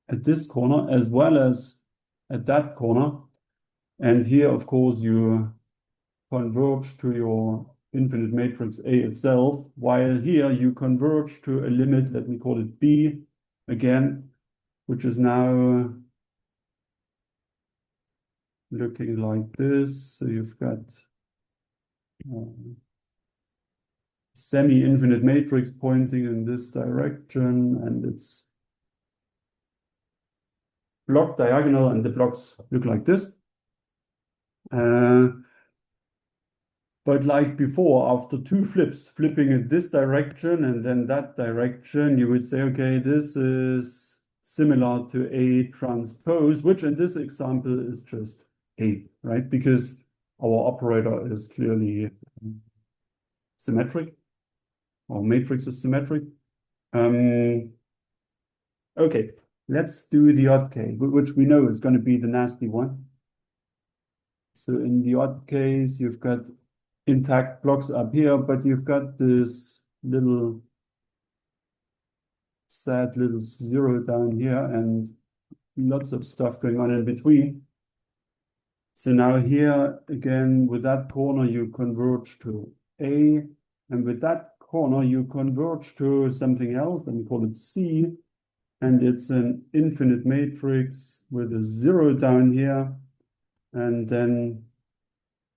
at this corner as well as at that corner. And here, of course, you converge to your infinite matrix A itself, while here you converge to a limit, let me call it B again, which is now looking like this. So you've got semi-infinite matrix pointing in this direction, and it's block diagonal, and the blocks look like this. But like before, after 2 flips, flipping in this direction and then that direction, you would say, okay, this is similar to A transpose, which in this example is just A, right? Because our operator is clearly symmetric. Our matrix is symmetric. Okay, let's do the odd case, which we know is going to be the nasty one. So in the odd case, you've got intact blocks up here, but you've got this little sad little zero down here and lots of stuff going on in between. So now here again, with that corner, you converge to A, and with that corner, you converge to something else. Let me call it C, and it's an infinite matrix with a 0 down here, and then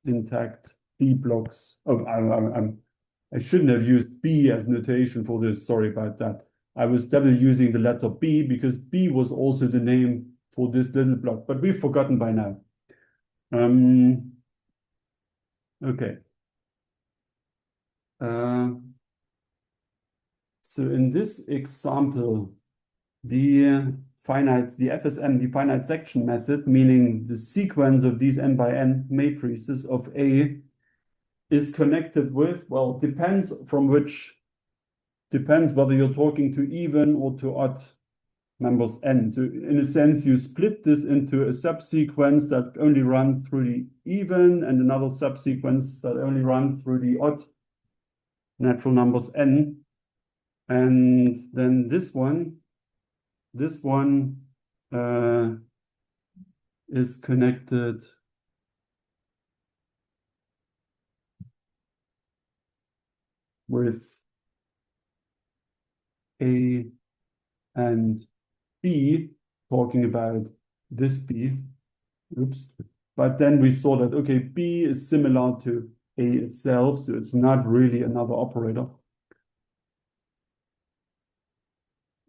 intact B blocks. Oh, I shouldn't have used B as notation for this. Sorry about that. I was double using the letter B because B was also the name for this little block, but we've forgotten by now. Okay. So in this example, the FSM, the finite section method, meaning the sequence of these n by n matrices of A, is connected with, well, depends whether you're talking to even or to odd numbers n. So in a sense, you split this into a subsequence that only runs through the even and another subsequence that only runs through the odd natural numbers n. And then this one is connected with A and B, talking about this B. Oops. But then we saw that, okay, B is similar to A itself, so it's not really another operator.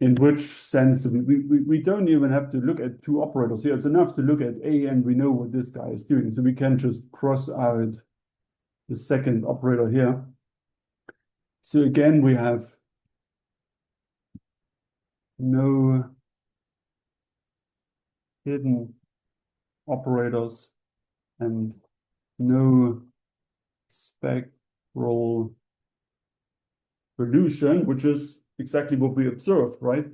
In which sense, we don't even have to look at two operators here. It's enough to look at A and we know what this guy is doing. So we can just cross out the second operator here. So again, we have no hidden operators and no spectral pollution, which is exactly what we observed, right?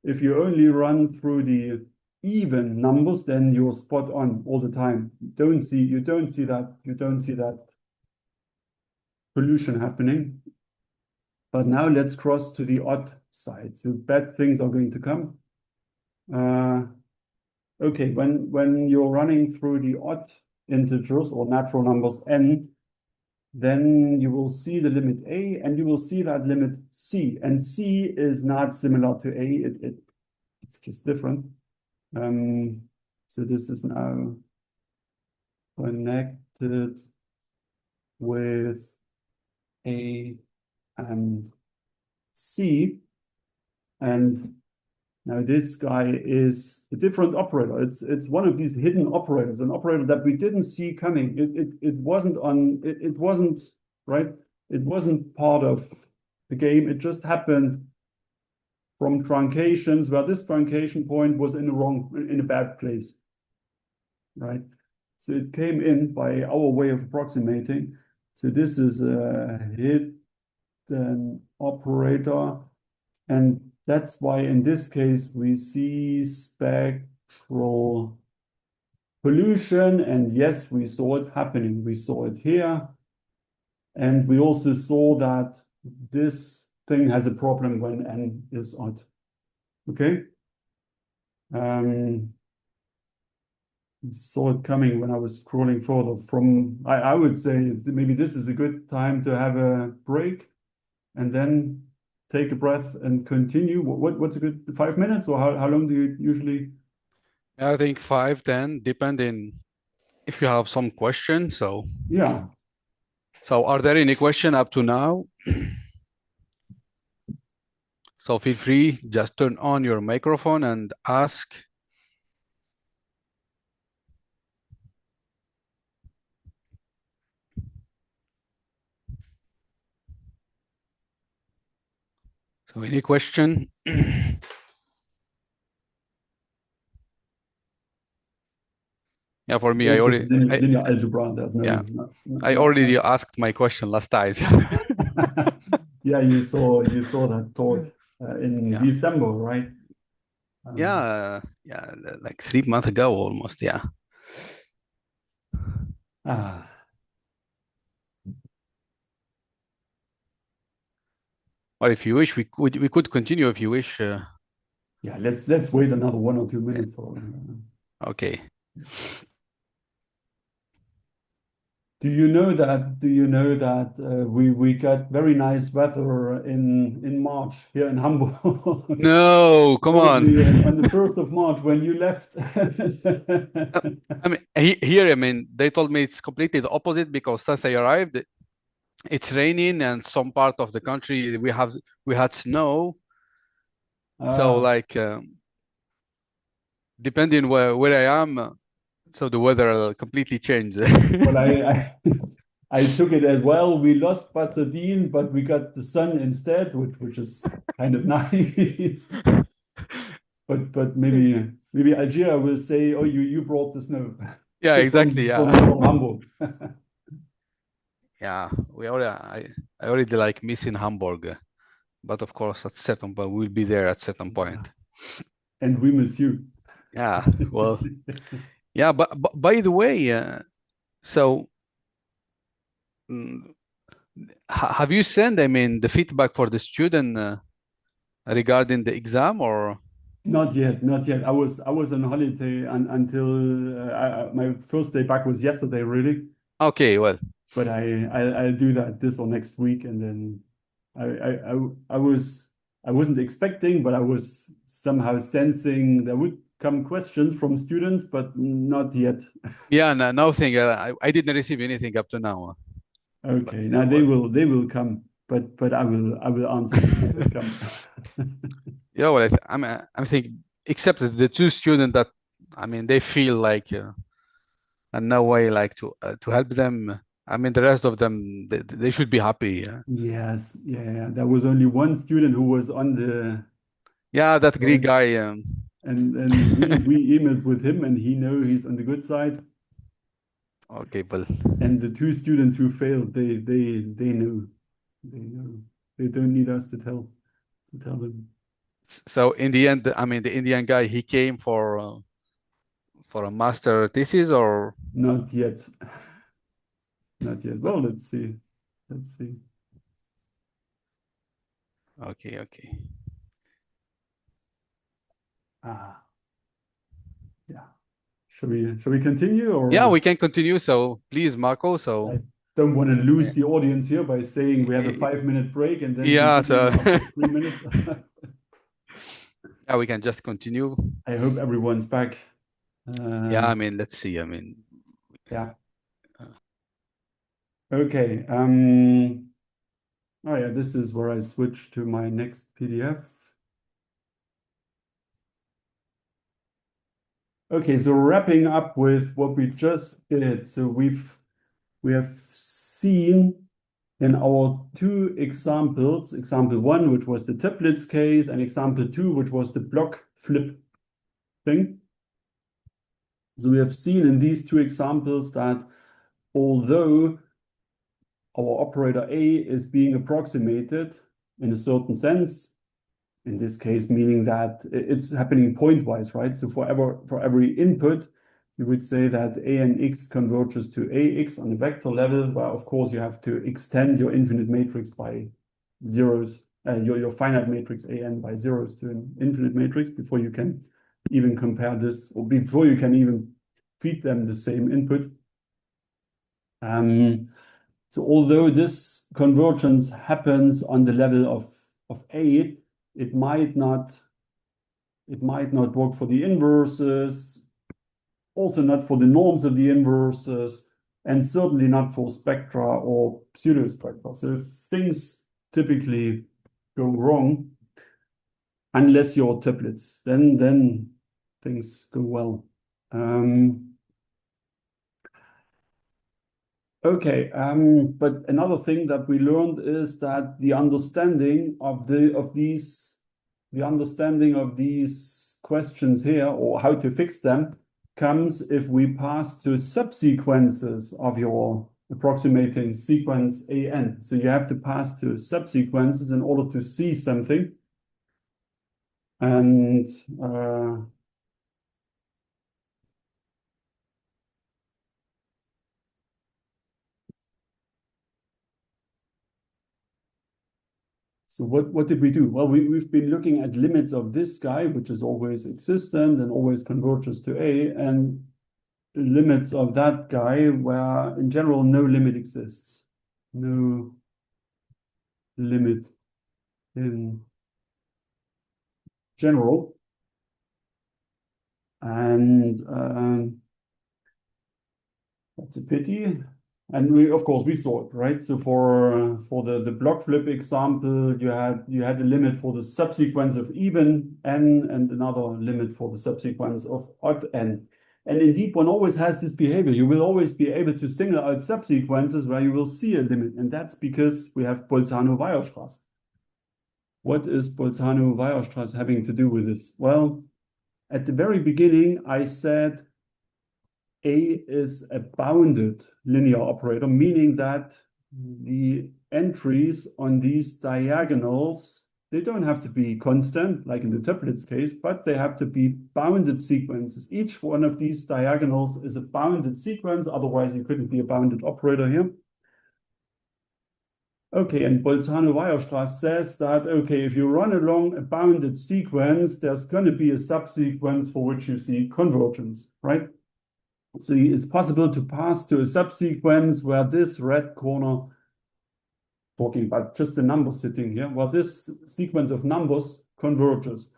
If you only run through the even numbers, then you're spot on all the time. You don't see that pollution happening. But now let's cross to the odd side. So bad things are going to come. Okay, when you're running through the odd integers or natural numbers n, then you will see the limit a and you will see that limit c. And c is not similar to a, it's just different. So this is now connected with a and c. And now this guy is a different operator. It's one of these hidden operators, an operator that we didn't see coming. It wasn't right. It wasn't part of the game. It just happened from truncations where this truncation point was in a bad place, right? So it came in by our way of approximating. So this is a hidden operator, and that's why in this case we see spectral pollution. And yes, we saw it happening. We saw it here. And we also saw that this thing has a problem when n is odd. Okay? I saw it coming when I was scrolling further from, I would say maybe this is a good time to have a break and then take a breath and continue. What's a good 5 minutes, or how long do you usually? I think 5, 10, depending if you have some questions. So yeah. So are there any question up to now? So feel free, just turn on your microphone and ask. So any question? Yeah, for me, I already linear algebra. There's no, yeah, no I already asked my question last time. Yeah, you saw that talk in December, right? Yeah, like 3 months ago almost. Yeah. Or if you wish, we could continue if you wish. Yeah, let's wait another 1 or 2 minutes. Okay. Do you know that we got very nice weather in March here in Hamburg? No, come on. On the 1st of March when you left. I mean, here, I mean, they told me it's completely the opposite, because since I arrived, it's raining, and some part of the country we had snow. So like, depending where I am, so the weather completely changed. Well, I took it as well. We lost Batadine, but we got the sun instead, which is kind of nice. But maybe Algeria will say, "Oh, you brought the snow." Yeah, exactly. Yeah. From Hamburg. Yeah, I already like missing Hamburg, but of course at certain point we'll be there at certain point. And we miss you. Yeah, well, yeah, but by the way, so mm, have you sent, I mean, the feedback for the student regarding the exam or? Not yet, not yet. I was on holiday until my first day back was yesterday, really. Okay, well, But I'll do that this or next week, and then I wasn't expecting, but I was somehow sensing there would come questions from students, but not yet. yeah, no, nothing. I didn't receive anything up to now. But Okay, yeah, now well, they will come, but I will answer before they come. yeah, well, I'm thinking, except the two students that, I mean, they feel like, and no way like to help them. I mean, the rest of them, they should be happy. Yes, yeah. There was only one student who was on the Yeah, that Greek right, guy. and we emailed with him, and he know he's on the good side. Okay, but And the two students who failed, they know, they know. They don't need us to tell them. so in the end, I mean, the Indian guy, he came for a master thesis or? Not yet, not yet. Well, let's see, let's see. Okay, okay. Ah, yeah. Shall we continue Yeah, or? we can continue. So please, Marco. So I don't want to lose the audience here by saying we have a 5-minute break and then yeah, continue so after 3 minutes. yeah, we can just continue. I hope everyone's back. Yeah, I mean, let's see. I mean, Yeah. uh, Okay. Oh yeah, this is where I switch to my next PDF. Okay, so wrapping up with what we just did. So we have seen in our two examples, example one, which was the tablets case, and example two, which was the block flip thing. So we have seen in these two examples that although our operator A is being approximated in a certain sense, in this case, meaning that it's happening pointwise, right? So for every input, you would say that a n x converges to ax on a vector level, where of course you have to extend your infinite matrix by zeros, your finite matrix an by zeros to an infinite matrix before you can even compare this, or before you can even feed them the same input. So although this convergence happens on the level of A, it might not work for the inverses, also not for the norms of the inverses, and certainly not for spectra or pseudospectra. So things typically go wrong unless you're triplets. Then things go well. Okay, but another thing that we learned is that the understanding of these questions here, or how to fix them, comes if we pass to subsequences of your approximating sequence an. So you have to pass to subsequences in order to see something. And so what did we do? Well, we've been looking at limits of this guy, which is always existent and always converges to A, and limits of that guy where in general no limit exists. No limit in general. And that's a pity. And of course we saw it, right? So for the block flip example, you had a limit for the subsequence of even n and another limit for the subsequence of odd n. And indeed, one always has this behavior. You will always be able to single out subsequences where you will see a limit, and that's because we have Bolzano-Weierstrass. What is Bolzano-Weierstrass having to do with this? Well, at the very beginning, I said A is a bounded linear operator, meaning that the entries on these diagonals They don't have to be constant, like in the tuplets case, but they have to be bounded sequences. Each one of these diagonals is a bounded sequence, otherwise you couldn't be a bounded operator here. Okay, and Bolzano-Weierstrass says that, okay, if you run along a bounded sequence, there's going to be a subsequence for which you see convergence, right? So it's possible to pass to a subsequence where this red corner, talking about just the number sitting here, where this sequence of numbers converges.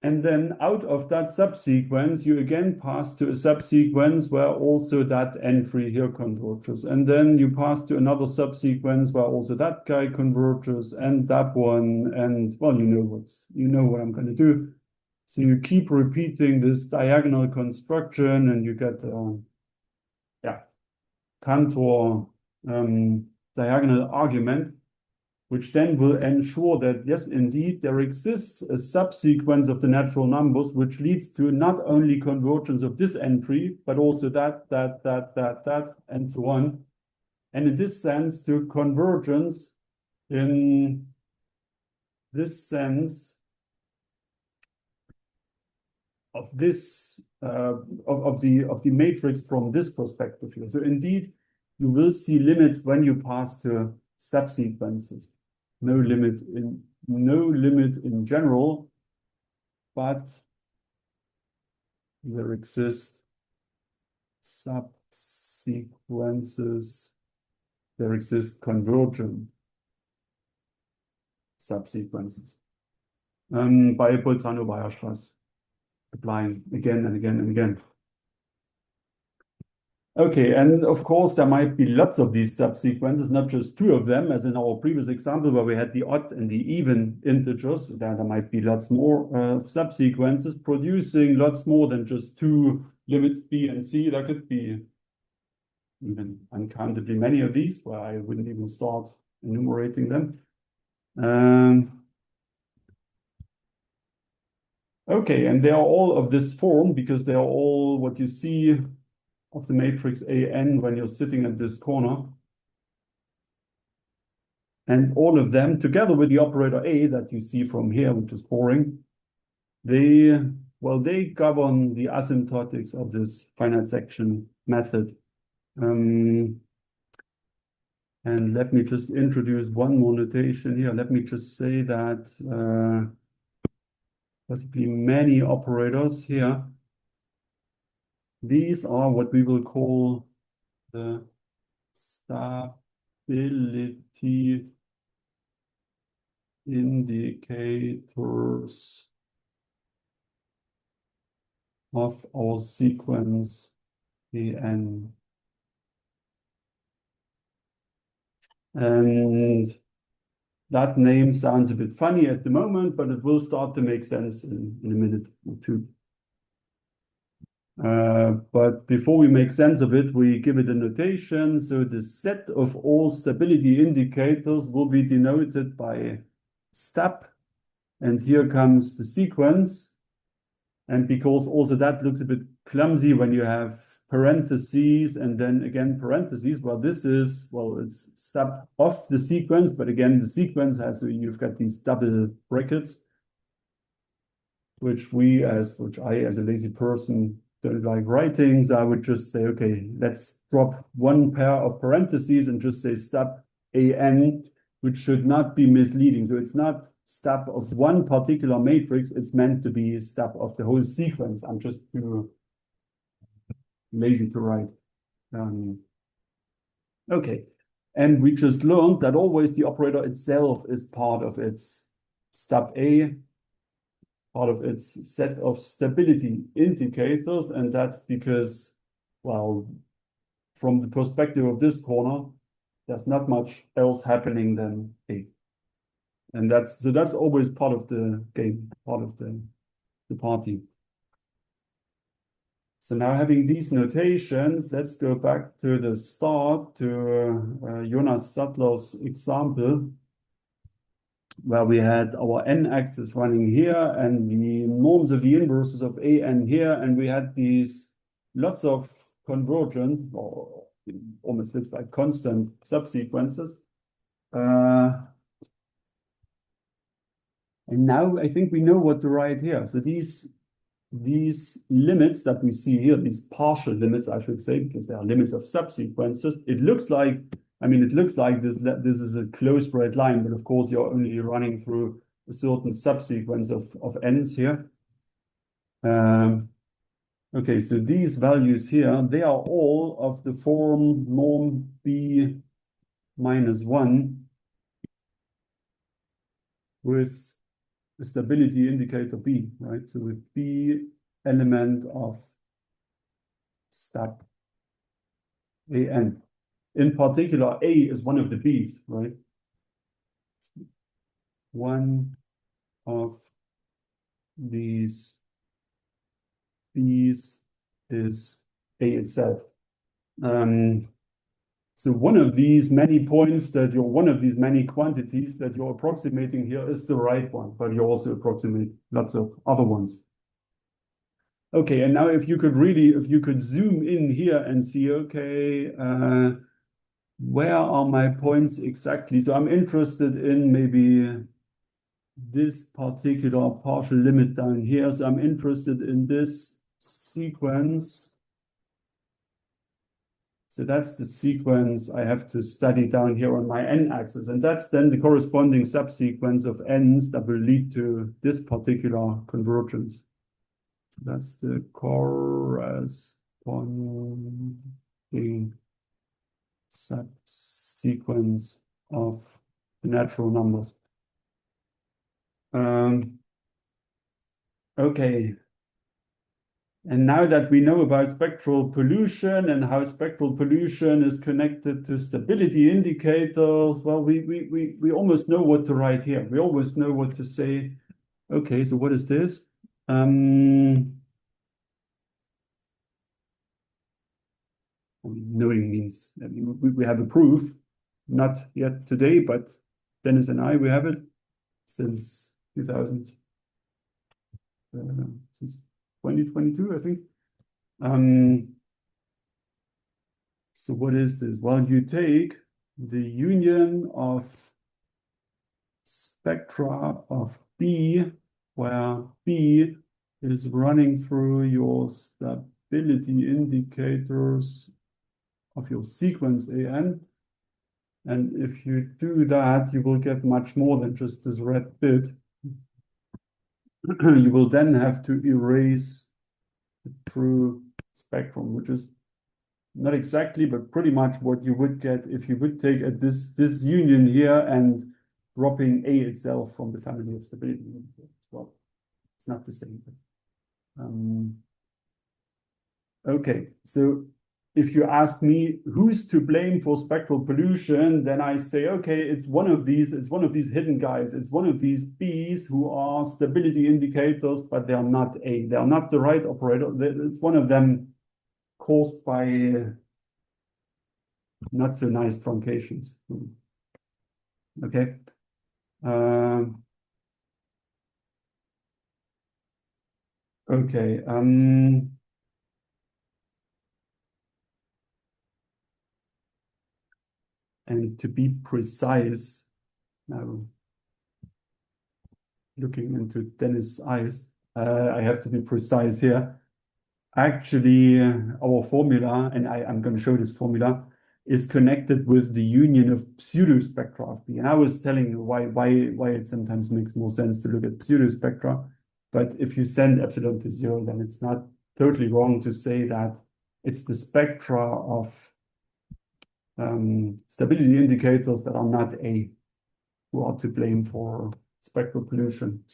And then out of that subsequence, you again pass to a subsequence where also that entry here converges. And then you pass to another subsequence where also that guy converges and that one. And well, you know what I'm going to do. So you keep repeating this diagonal construction and you get, Cantor diagonal argument, which then will ensure that, yes, indeed, there exists a subsequence of the natural numbers, which leads to not only convergence of this entry, but also that, and so on. And in this sense, to convergence in this sense of this, of the matrix from this perspective here. So indeed, you will see limits when you pass to subsequences. No limit in general, but there exist subsequences, there exist convergent subsequences by Bolzano-Weierstrass, applying again and again and again. Okay, and of course, there might be lots of these subsequences, not just two of them, as in our previous example where we had the odd and the even integers. There might be lots more subsequences producing lots more than just two limits b and c. There could be even uncountably many of these, where I wouldn't even start enumerating them. Okay, and they are all of this form because they are all what you see of the matrix AN when you're sitting at this corner. And all of them, together with the operator A that you see from here, which is boring, they govern the asymptotics of this finite section method. And let me just introduce one more notation here. Let me just say that possibly many operators here. These are what we will call the stability indicators of our sequence AN. And that name sounds a bit funny at the moment, but it will start to make sense in a minute or two. But before we make sense of it, we give it a notation. So the set of all stability indicators will be denoted by step. And here comes the sequence. And because also that looks a bit clumsy when you have parentheses and then again parentheses, well, this is, well, it's step of the sequence, but again, the sequence has, so you've got these double brackets, which I, as a lazy person, don't like writing. So I would just say, okay, let's drop one pair of parentheses and just say step AN, which should not be misleading. So it's not step of one particular matrix, it's meant to be step of the whole sequence. I'm just too lazy to write. Okay, and we just learned that always the operator itself is part of its step A, part of its set of stability indicators, and that's because, well, from the perspective of this corner, there's not much else happening than A. And that's always part of the game, part of the party. So now having these notations, let's go back to the start, to Jonas Sattler's example, where we had our n-axis running here and the norms of the inverses of AN here, and we had these lots of convergent, or it almost looks like constant subsequences. And now I think we know what to write here. So these limits that we see here, these partial limits, I should say, because they are limits of subsequences, it looks like, I mean, it looks like this is a closed red line, but of course you're only running through a certain subsequence of n's here. Okay, so these values here, they are all of the form norm b minus 1 with a stability indicator b, right? So with b element of stab an. In particular, a is one of the b's, right? One of these b's is a itself. So one of these many points that one of these many quantities that you're approximating here is the right one, but you also approximate lots of other ones. Okay, and now if you could zoom in here and see, okay, where are my points exactly? So I'm interested in maybe this particular partial limit down here. So I'm interested in this sequence. So that's the sequence I have to study down here on my n-axis. And that's then the corresponding subsequence of n's that will lead to this particular convergence. That's the corresponding subsequence of the natural numbers. Okay. And now that we know about spectral pollution and how spectral pollution is connected to stability indicators, well, we almost know what to write here. We almost know what to say. Okay, so what is this? Knowing means, I mean, we have a proof, not yet today, but Dennis and I, we have it since 2000, since 2022, I think. So what is this? Well, you take the union of spectra of B, where B is running through your stability indicators of your sequence AN. And if you do that, you will get much more than just this red bit. You will then have to erase the true spectrum, which is not exactly, but pretty much what you would get if you would take this union here and dropping A itself from the family of stability indicators. Well, it's not the same. But, okay, so if you ask me who's to blame for spectral pollution, then I say, okay, it's one of these hidden guys. It's one of these B's who are stability indicators, but they are not A. They are not the right operator. It's one of them caused by not so nice truncations. Okay. Okay. And to be precise, now looking into Dennis' eyes, I have to be precise here. Actually, our formula, and I'm going to show this formula, is connected with the union of pseudospectra of B. And I was telling you why it sometimes makes more sense to look at pseudospectra. But if you send epsilon to 0, then it's not totally wrong to say that it's the spectra of stability indicators that are not A who are to blame for spectral pollution.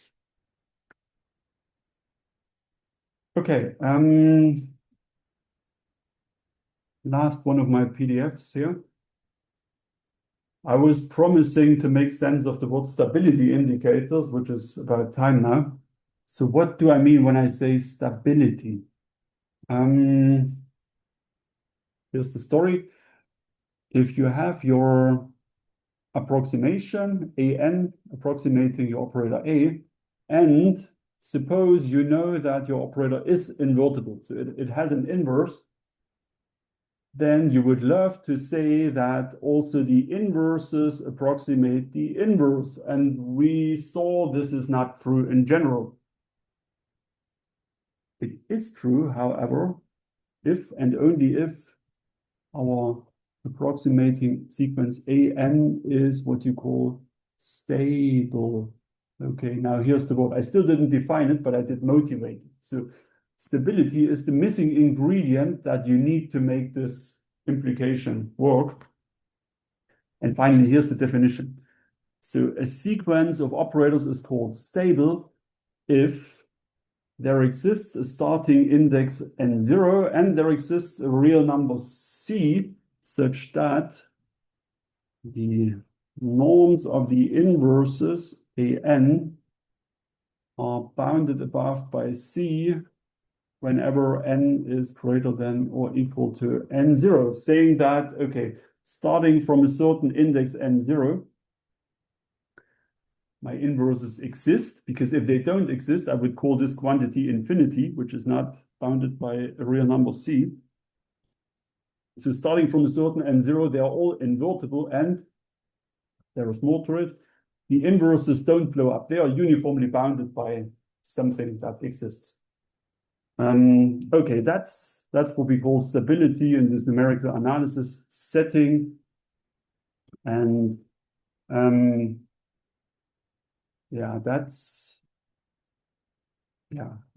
Okay, last one of my PDFs here. I was promising to make sense of the word stability indicators, which is about time now. So what do I mean when I say stability? Here's the story. If you have your approximation, AN, approximating your operator A, and suppose you know that your operator is invertible, so it has an inverse, then you would love to say that also the inverses approximate the inverse. And we saw this is not true in general. It is true, however, if and only if our approximating sequence AN is what you call stable. Okay, now here's the word. I still didn't define it, but I did motivate it. So stability is the missing ingredient that you need to make this implication work. And finally, here's the definition. So a sequence of operators is called stable if there exists a starting index n0 and there exists a real number c such that the norms of the inverses an are bounded above by c whenever n is greater than or equal to n0, saying that, okay, starting from a certain index n0, my inverses exist, because if they don't exist, I would call this quantity infinity, which is not bounded by a real number c. So starting from a certain n0, they are all invertible, and there is more to it. The inverses don't blow up. They are uniformly bounded by something that exists. Okay, that's what we call stability in this numerical analysis setting. And yeah,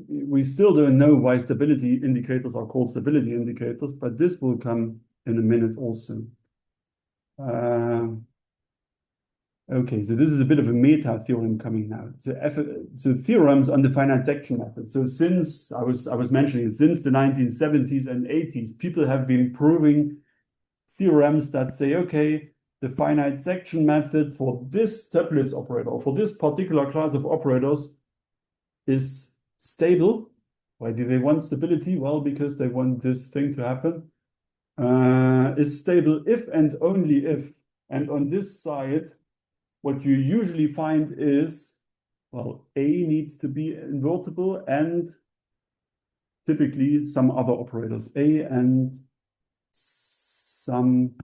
we still don't know why stability indicators are called stability indicators, but this will come in a minute also. Okay, so this is a bit of a meta theorem coming now. So theorems on the finite section method. So since I was mentioning, since the 1970s and 80s, people have been proving theorems that say, okay, the finite section method for this Toeplitz operator, or for this particular class of operators, is stable. Why do they want stability? Well, because they want this thing to happen. Is stable if and only if. And on this side, what you usually find is, well, A needs to be invertible and typically some other operators. A and some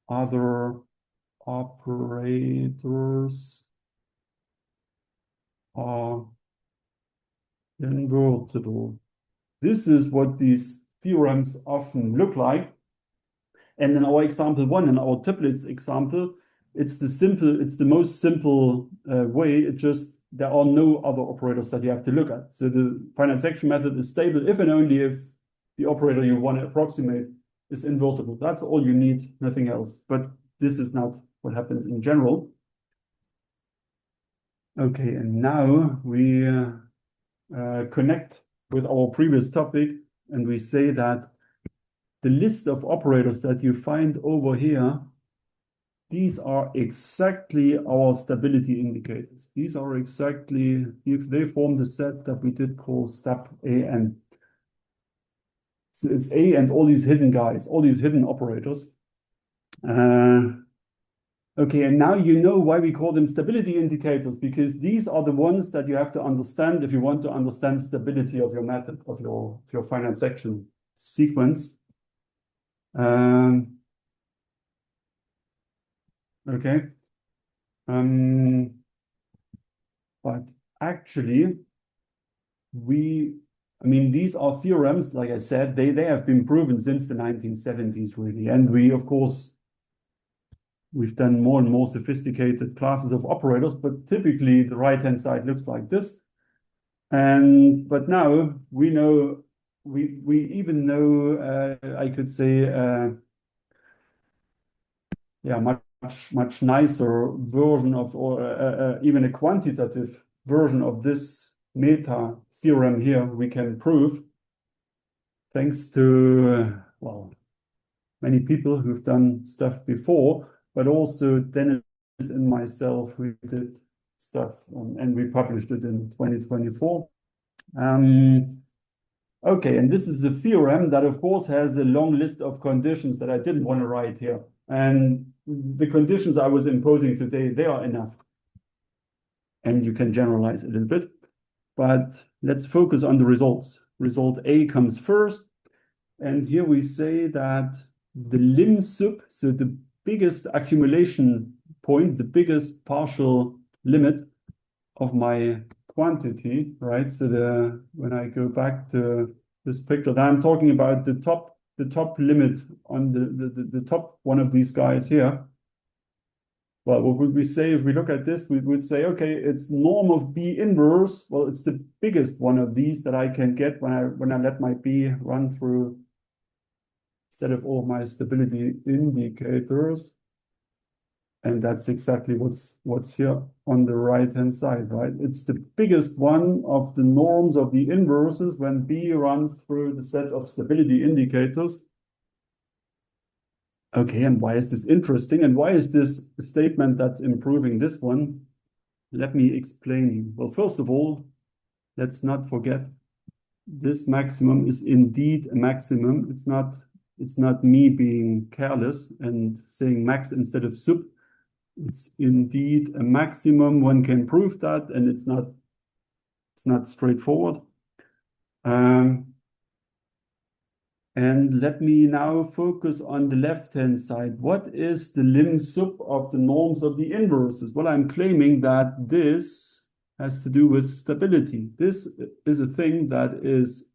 other operators are invertible. This is what these theorems often look like. And in our example one, in our Toeplitz example, it's the most simple way. It just, there are no other operators that you have to look at. So the finite section method is stable if and only if the operator you want to approximate is invertible. That's all you need, nothing else. But this is not what happens in general. Okay, and now we connect with our previous topic, and we say that the list of operators that you find over here, these are exactly our stability indicators. These are exactly, if they form the set that we did call step AN. So it's A and all these hidden guys, all these hidden operators. Okay, and now you know why we call them stability indicators, because these are the ones that you have to understand if you want to understand stability of your method, of your finite section sequence. Okay. But actually, these are theorems, like I said, they have been proven since the 1970s, really. And we, of course, we've done more and more sophisticated classes of operators, but typically the right-hand side looks like this. But now we know, we even know, I could say, yeah, much nicer version of, or even a quantitative version of this meta theorem here we can prove thanks to, well, many people who've done stuff before, but also Dennis and myself who did stuff, and we published it in 2024. Okay, and this is a theorem that, of course, has a long list of conditions that I didn't want to write here. And the conditions I was imposing today, they are enough. And you can generalize a little bit. But let's focus on the results. Result A comes first. And here we say that the lim sub, so the biggest accumulation point, the biggest partial limit of my quantity, right? So when I go back to this picture, then I'm talking about the top limit on the top one of these guys here. Well, what would we say if we look at this? We would say, okay, it's norm of B inverse. Well, it's the biggest one of these that I can get when I let my B run through set of all my stability indicators. And that's exactly what's here on the right-hand side, right? It's the biggest one of the norms of the inverses when B runs through the set of stability indicators. Okay, and why is this interesting? And why is this a statement that's improving this one? Let me explain. Well, first of all, let's not forget this maximum is indeed a maximum. It's not me being careless and saying max instead of sub. It's indeed a maximum. One can prove that, and it's not straightforward. And let me now focus on the left-hand side. What is the lim sub of the norms of the inverses? Well, I'm claiming that this has to do with stability. This is a thing that is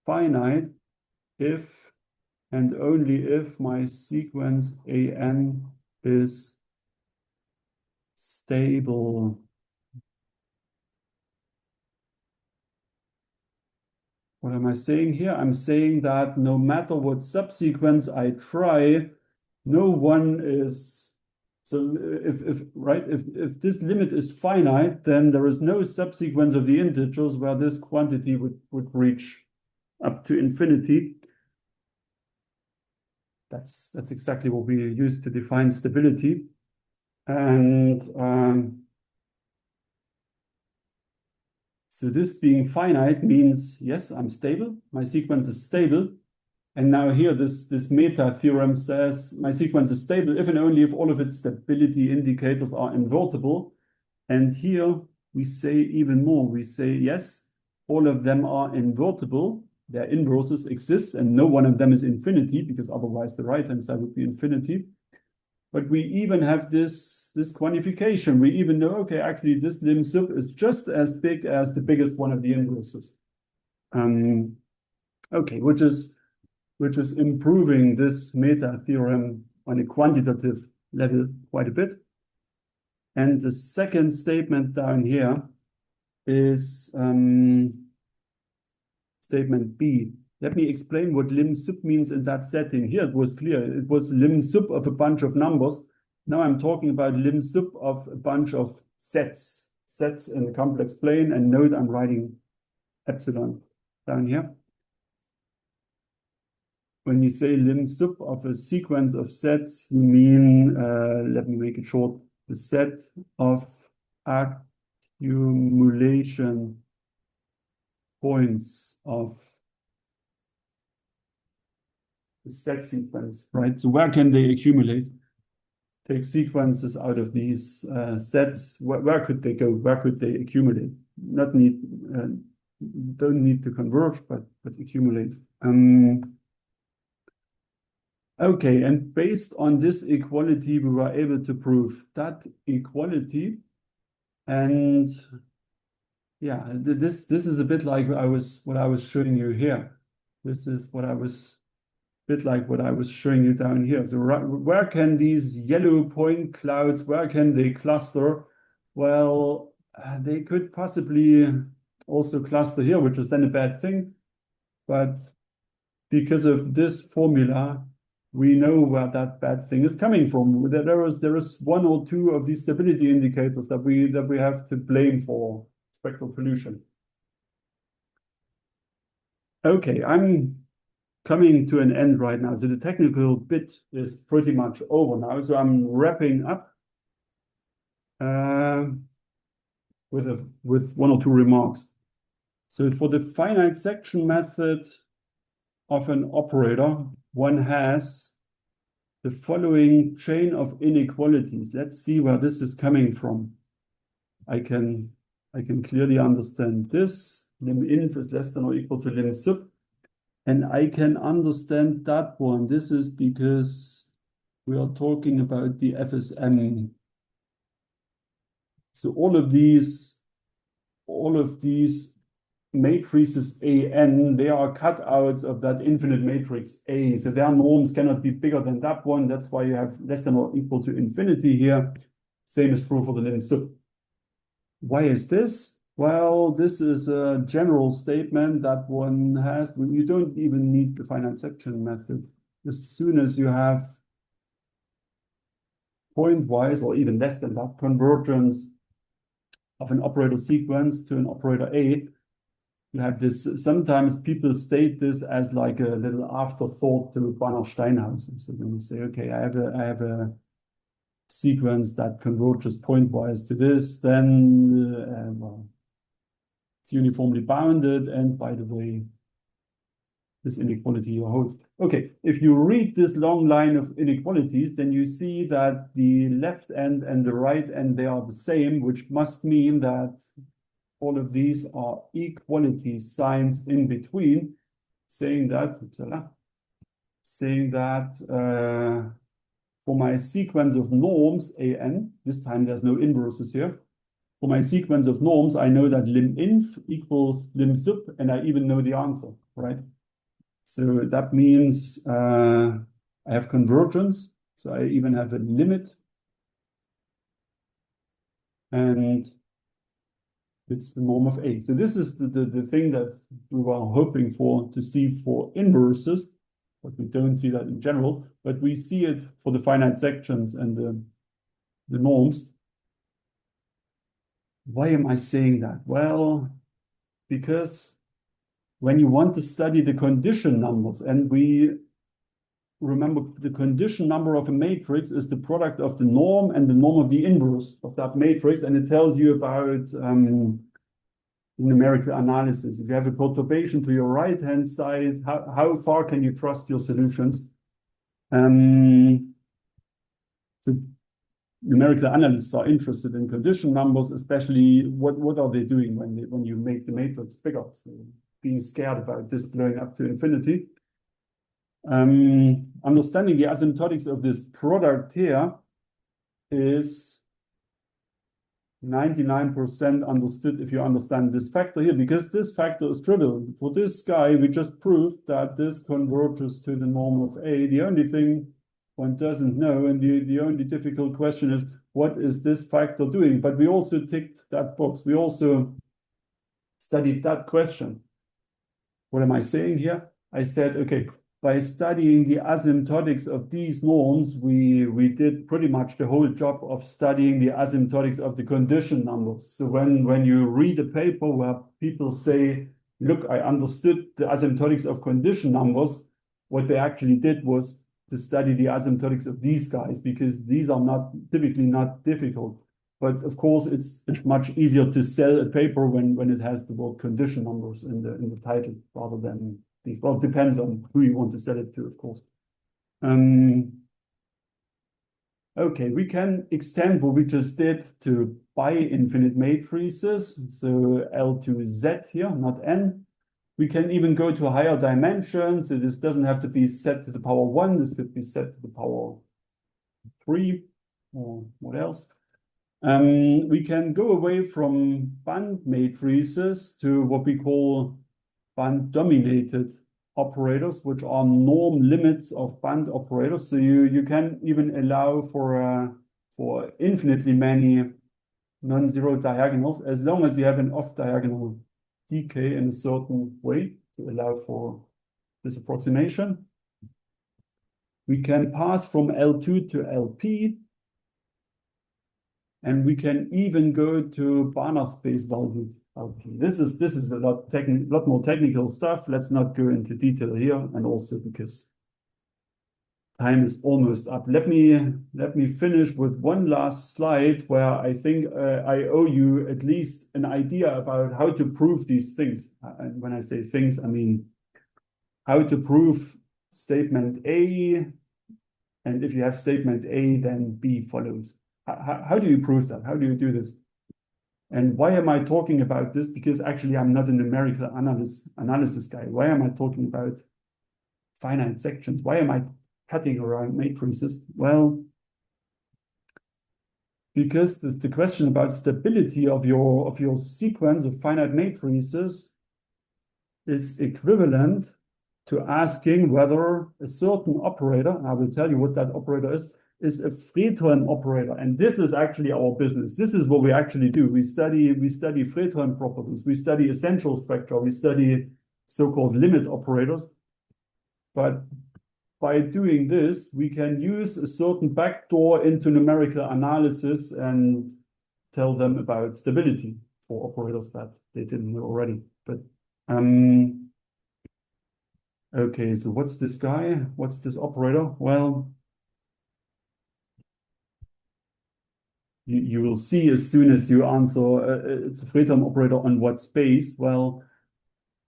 finite if and only if my sequence AN is stable. What am I saying here? I'm saying that no matter what subsequence I try, no one is, so if this limit is finite, then there is no subsequence of the integers where this quantity would reach up to infinity. That's exactly what we use to define stability. And so this being finite means, yes, I'm stable. My sequence is stable. And now here, this meta theorem says my sequence is stable if and only if all of its stability indicators are invertible. And here we say even more. We say, yes, all of them are invertible. Their inverses exist, and no one of them is infinity, because otherwise the right-hand side would be infinity. But we even have this quantification. We even know, okay, actually this lim sub is just as big as the biggest one of the inverses. Okay, which is improving this meta theorem on a quantitative level quite a bit. And the second statement down here is statement B. Let me explain what lim sub means in that setting. Here it was clear. It was lim sub of a bunch of numbers. Now I'm talking about lim sub of a bunch of sets in a complex plane. And note I'm writing epsilon down here. When you say lim sub of a sequence of sets, you mean, let me make it short, the set of accumulation points of the set sequence, right? So where can they accumulate? Take sequences out of these sets. Where could they go? Where could they accumulate? Don't need to converge, but accumulate. Okay, and based on this equality, we were able to prove that equality. And yeah, this is a bit like what I was showing you here. This is what I was bit like what I was showing you down here. So where can these yellow point clouds, where can they cluster? Well, they could possibly also cluster here, which is then a bad thing. But because of this formula, we know where that bad thing is coming from. There is one or two of these stability indicators that we have to blame for spectral pollution. Okay, I'm coming to an end right now. So the technical bit is pretty much over now. So I'm wrapping up with one or two remarks. So for the finite section method of an operator, one has the following chain of inequalities. Let's see where this is coming from. I can clearly understand this. Lim inf is less than or equal to lim sub. And I can understand that one. This is because we are talking about the FSM. So all of these matrices AN, they are cutouts of that infinite matrix A. So their norms cannot be bigger than that one. That's why you have less than or equal to infinity here. Same is true for the lim sub. Why is this? Well, this is a general statement that one has. You don't even need the finite section method. As soon as you have pointwise or even less than that convergence of an operator sequence to an operator A, you have this. Sometimes people state this as like a little afterthought to Banach-Steinhausen. So when you say, okay, I have a sequence that converges pointwise to this, then well, it's uniformly bounded. And by the way, this inequality holds. Okay, if you read this long line of inequalities, then you see that the left end and the right end, they are the same, which must mean that all of these are equality signs in between, saying that for my sequence of norms, AN, this time there's no inverses here. For my sequence of norms, I know that lim inf equals lim sub, and I even know the answer, right? So that means I have convergence. So I even have a limit. And it's the norm of A. So this is the thing that we were hoping for to see for inverses, but we don't see that in general, but we see it for the finite sections and the norms. Why am I saying that? Well, because when you want to study the condition numbers, and we remember the condition number of a matrix is the product of the norm and the norm of the inverse of that matrix, and it tells you about numerical analysis. If you have a perturbation to your right-hand side, how far can you trust your solutions? So numerical analysts are interested in condition numbers, especially what are they doing when you make the matrix bigger? So being scared about this blowing up to infinity. Understanding the asymptotics of this product here is 99% understood if you understand this factor here, because this factor is trivial. For this guy, we just proved that this converges to the norm of A. The only thing one doesn't know, and the only difficult question is, what is this factor doing? But we also ticked that box. We also studied that question. What am I saying here? I said, okay, by studying the asymptotics of these norms, we did pretty much the whole job of studying the asymptotics of the condition numbers. So when you read a paper where people say, look, I understood the asymptotics of condition numbers, what they actually did was to study the asymptotics of these guys, because these are typically not difficult. But of course, it's much easier to sell a paper when it has the word condition numbers in the title rather than these. Well, it depends on who you want to sell it to, of course. Okay, we can extend what we just did to bi-infinite matrices. So L to Z here, not N. We can even go to a higher dimension. So this doesn't have to be set to the power 1. This could be set to the power 3 or what else. We can go away from band matrices to what we call band-dominated operators, which are norm limits of band operators. So you can even allow for infinitely many non-zero diagonals, as long as you have an off-diagonal decay in a certain way to allow for this approximation. We can pass from L2 to LP, and we can even go to Banach space value LP. This is a lot more technical stuff. Let's not go into detail here, and also because time is almost up. Let me finish with one last slide where I think I owe you at least an idea about how to prove these things. And when I say things, I mean how to prove statement A. And if you have statement A, then B follows. How do you prove that? How do you do this? And why am I talking about this? Because actually I'm not a numerical analysis guy. Why am I talking about finite sections. Why am I cutting around matrices? Well, because the question about stability of your sequence of finite matrices is equivalent to asking whether a certain operator, and I will tell you what that operator is a Fredholm operator. And this is actually our business. This is what we actually do. We study Fredholm properties. We study essential spectra. We study so-called limit operators. But by doing this, we can use a certain backdoor into numerical analysis and tell them about stability for operators that they didn't know already. But okay, so what's this guy? What's this operator? Well, you will see as soon as you answer, it's a Fredholm operator on what space? Well,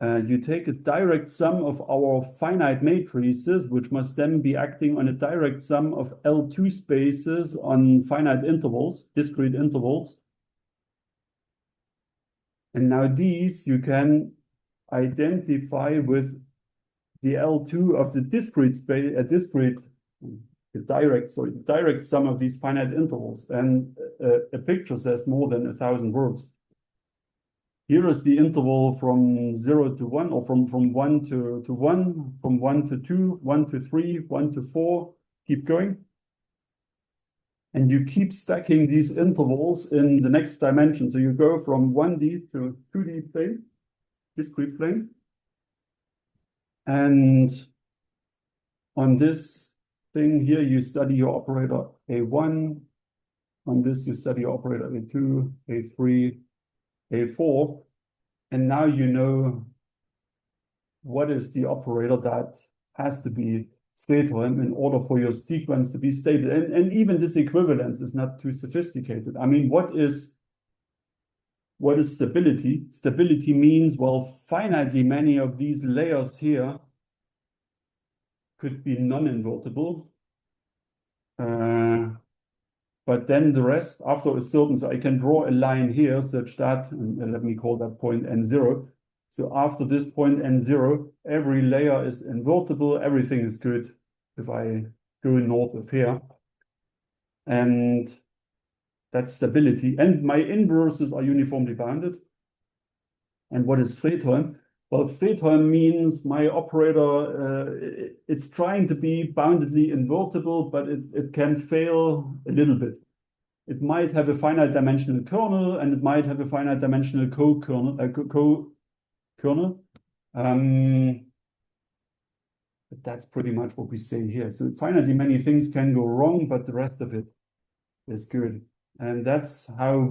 you take a direct sum of our finite matrices, which must then be acting on a direct sum of L2 spaces on finite intervals, discrete intervals. And now these you can identify with the L2 of the discrete space, the direct sum of these finite intervals. And a picture says more than 1,000 words. Here is the interval from 0 to 1, or from 1 to 1, from 1 to 2, 1 to 3, 1 to 4, keep going. And you keep stacking these intervals in the next dimension. So you go from 1D to 2D plane, discrete plane. And on this thing here, you study your operator A1. On this, you study your operator A2, A3, A4. And now you know what is the operator that has to be Fredholm in order for your sequence to be stable. And even this equivalence is not too sophisticated. I mean, what is stability? Stability means, well, finitely many of these layers here could be non-invertible. But then the rest, after a certain, so I can draw a line here such that, and let me call that point N0. So after this point N0, every layer is invertible, everything is good if I go north of here. And that's stability. And my inverses are uniformly bounded. And what is Fredholm? Well, Fredholm means my operator, it's trying to be boundedly invertible, but it can fail a little bit. It might have a finite dimensional kernel, and it might have a finite dimensional co-kernel. But that's pretty much what we say here. So finitely many things can go wrong, but the rest of it is good. And that's how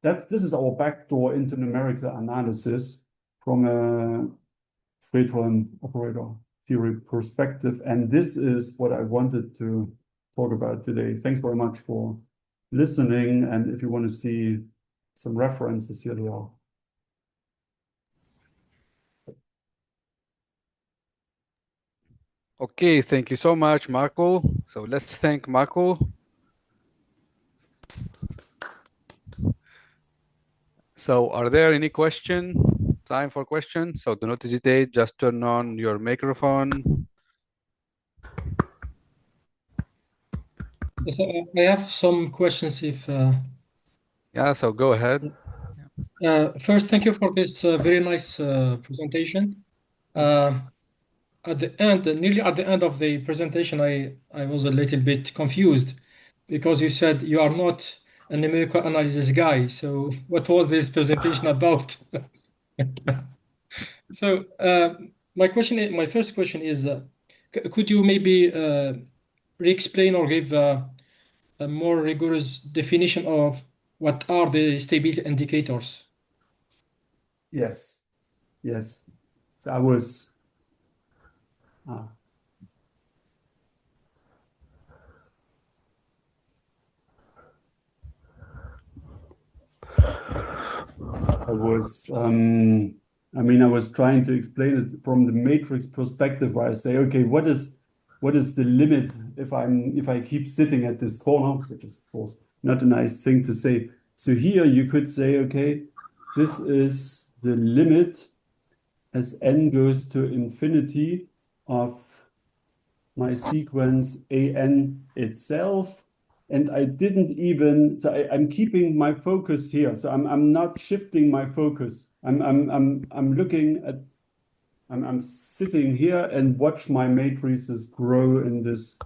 this is our backdoor into numerical analysis from a Fredholm operator theory perspective. And this is what I wanted to talk about today. Thanks very much for listening. And if you want to see some references, here they are. Okay, thank you so much, Marco. So let's thank Marco. So are there any questions? Time for questions. So do not hesitate, just turn on your microphone. Yes, I have some questions if Yeah, so go ahead. first, thank you for this very nice presentation. At the end, nearly at the end of the presentation, I was a little bit confused because you said you are not a numerical analysis guy. So what was this presentation about? So my first question is, could you maybe re-explain or give a more rigorous definition of what are the stability indicators? Yes. So I was I was trying to explain it from the matrix perspective, where I say, okay, what is the limit if I keep sitting at this corner, which is of course not a nice thing to say. So here you could say, okay, this is the limit as n goes to infinity of my sequence an itself. And I didn't even, so I'm keeping my focus here. So I'm not shifting my focus. I'm looking at, I'm sitting here and watch my matrices grow in this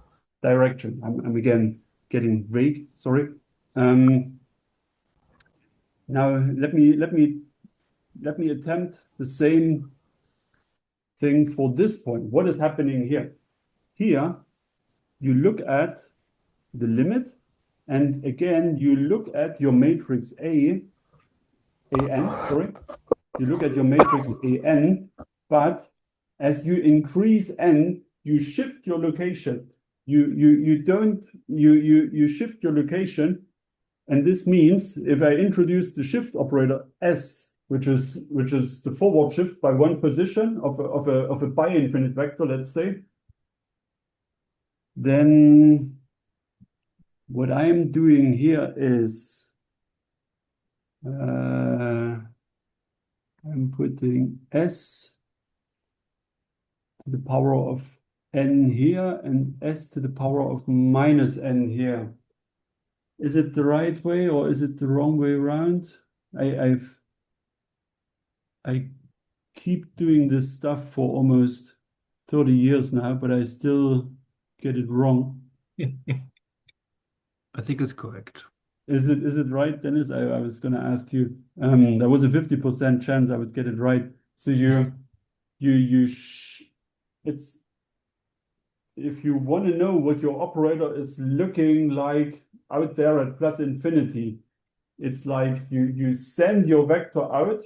direction. I'm again getting vague, sorry. Now let me attempt the same thing for this point. What is happening here? Here, you look at the limit, and again, you look at your matrix an, sorry. You look at your matrix an, but as you increase n, you shift your location. You shift your location, and this means if I introduce the shift operator s, which is the forward shift by one position of a bi-infinite vector, let's say, then what I am doing here is I'm putting s to the power of n here and s to the power of minus n here. Is it the right way or is it the wrong way around? I keep doing this stuff for almost 30 years now, but I still get it wrong. I think it's correct. Is it right, Dennis? I was going to ask you. There was a 50% chance I would get it right. So it's if you want to know what your operator is looking like out there at plus infinity, it's like you send your vector out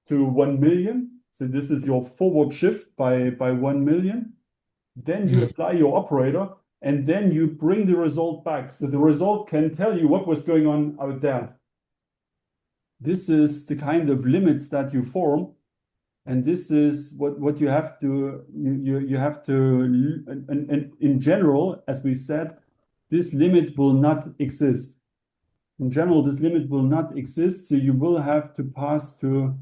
to 1 million. So this is your forward shift by 1 million. Then you apply your operator, and then you bring the result back. So the result can tell you what was going on out there. This is the kind of limits that you form. And this is what you have to, you have to, and in general, as we said, this limit will not exist. In general, this limit will not exist. So you will have to pass to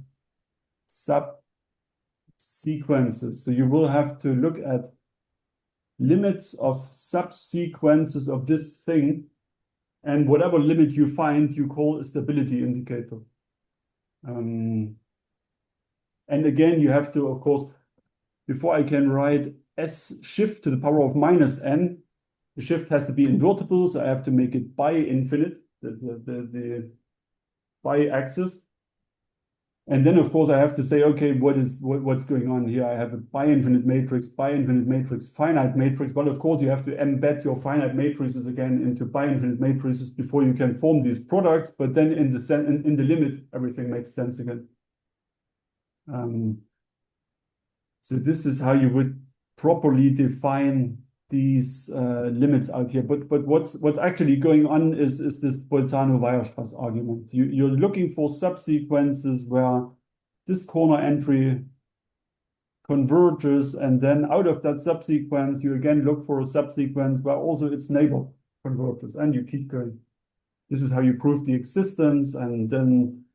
subsequences. So you will have to look at limits of subsequences of this thing, and whatever limit you find, you call a stability indicator. And again, you have to, of course, before I can write s shift to the power of minus n, the shift has to be invertible, so I have to make it bi-infinite, the bi-axis. And then, of course, I have to say, okay, what's going on here? I have a bi-infinite matrix, finite matrix. But of course, you have to embed your finite matrices again into bi-infinite matrices before you can form these products. But then in the limit, everything makes sense again. So this is how you would properly define these limits out here. But what's actually going on is this Bolzano-Weierstrass argument. You're looking for subsequences where this corner entry converges, and then out of that subsequence, you again look for a subsequence where also its neighbor converges, and you keep going. This is how you prove the existence, and then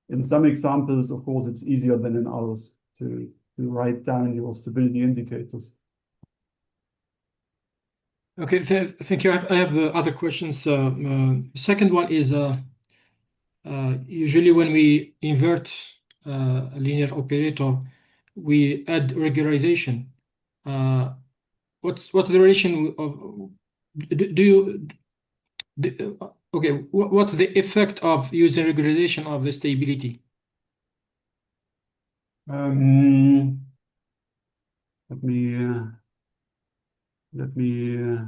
in some examples, of course, it's easier than in others to write down your stability indicators. Okay, thank you. I have other questions. Second one is usually when we invert a linear operator, we add regularization. What's the relation of okay? What's the effect of using regularization of the stability? Let me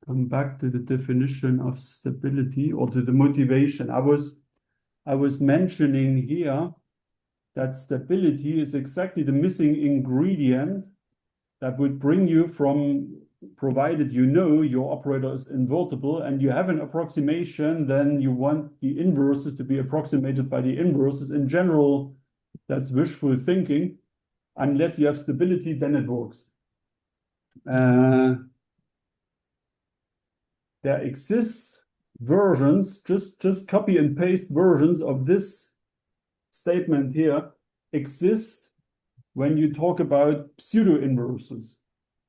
come back to the definition of stability, or to the motivation. I was mentioning here that stability is exactly the missing ingredient that would bring you from, provided you know your operator is invertible and you have an approximation, then you want the inverses to be approximated by the inverses. In general, that's wishful thinking. Unless you have stability, then it works. There exist versions, just copy and paste versions of this statement here exist when you talk about pseudo-inverses.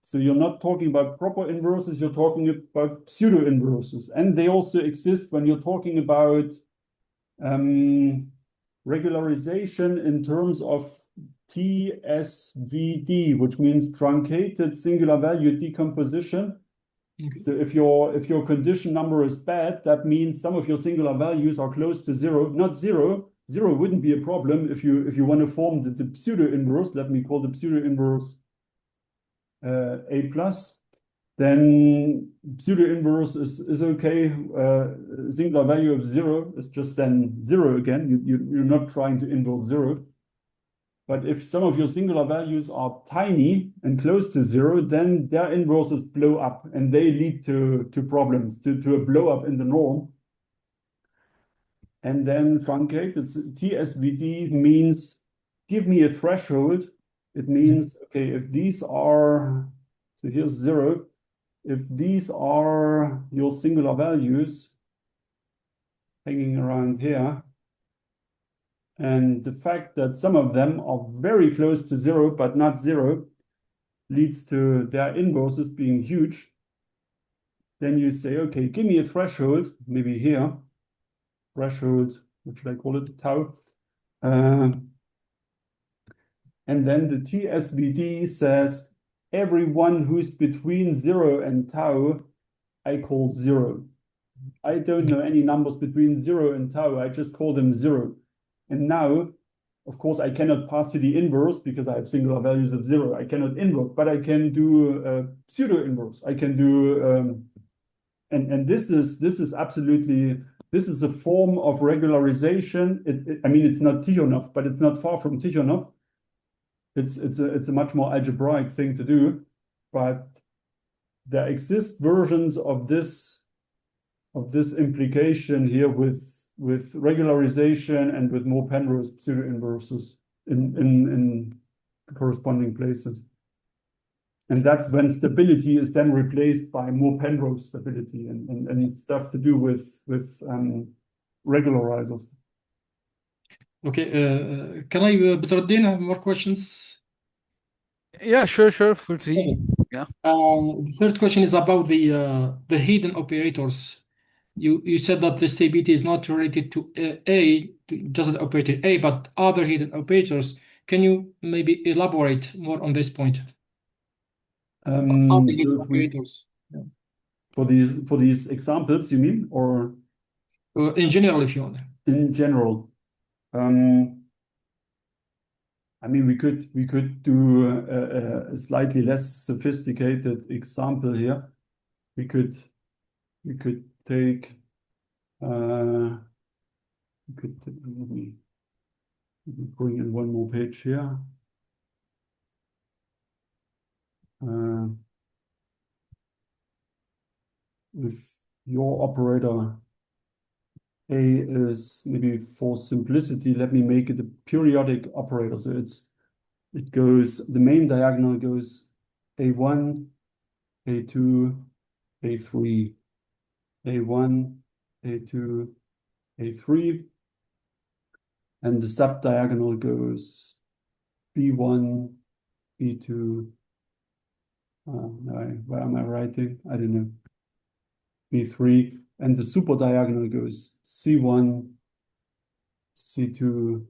So you're not talking about proper inverses, you're talking about pseudo-inverses. And they also exist when you're talking about regularization in terms of TSVD, which means truncated singular value decomposition. Okay. So if your condition number is bad, that means some of your singular values are close to zero, not zero. Zero wouldn't be a problem if you want to form the pseudo inverse. Let me call the pseudo inverse A plus. Then pseudo inverse is okay. Singular value of zero is just then zero again. You're not trying to invert zero. But if some of your singular values are tiny and close to zero, then their inverses blow up and they lead to problems, to a blow up in the norm. And then truncated TSVD means give me a threshold. It means, okay, if these are, so here's zero, if these are your singular values hanging around here, and the fact that some of them are very close to zero, but not zero, leads to their inverses being huge, then you say, okay, give me a threshold, maybe here, threshold, what should I call it, tau. And then the TSVD says, everyone who's between 0 and tau, I call 0. I don't know any numbers between 0 and tau, I just call them 0. And now, of course, I cannot pass to the inverse because I have singular values of 0. I cannot invert, but I can do pseudo inverse. I can do, and this is absolutely, this is a form of regularization. I mean, it's not Tikhonov, but it's not far from Tikhonov. It's a much more algebraic thing to do, but there exist versions of this implication here with regularization and with more Penrose pseudo inverses in the corresponding places. And that's when stability is then replaced by more Penrose stability and stuff to do with regularizers. Okay, can I, Badruddin, have more questions? Yeah, sure, feel free. Okay. Yeah. The third question is about the hidden operators. You said that the stability is not related to just the operator A, but other hidden operators. Can you maybe elaborate more on this point? Other hidden So if we, operators. Yeah. for these examples, you mean, or In general, if you want. in general? I mean, we could do a slightly less sophisticated example here. We could take let me bring in one more page here. If your operator A is, maybe for simplicity, let me make it a periodic operator. So it goes, the main diagonal goes A1, A2, A3, A1, A2, A3, and the sub-diagonal goes B1, B2, where am I writing? I don't know. B3, and the super diagonal goes C1, C2,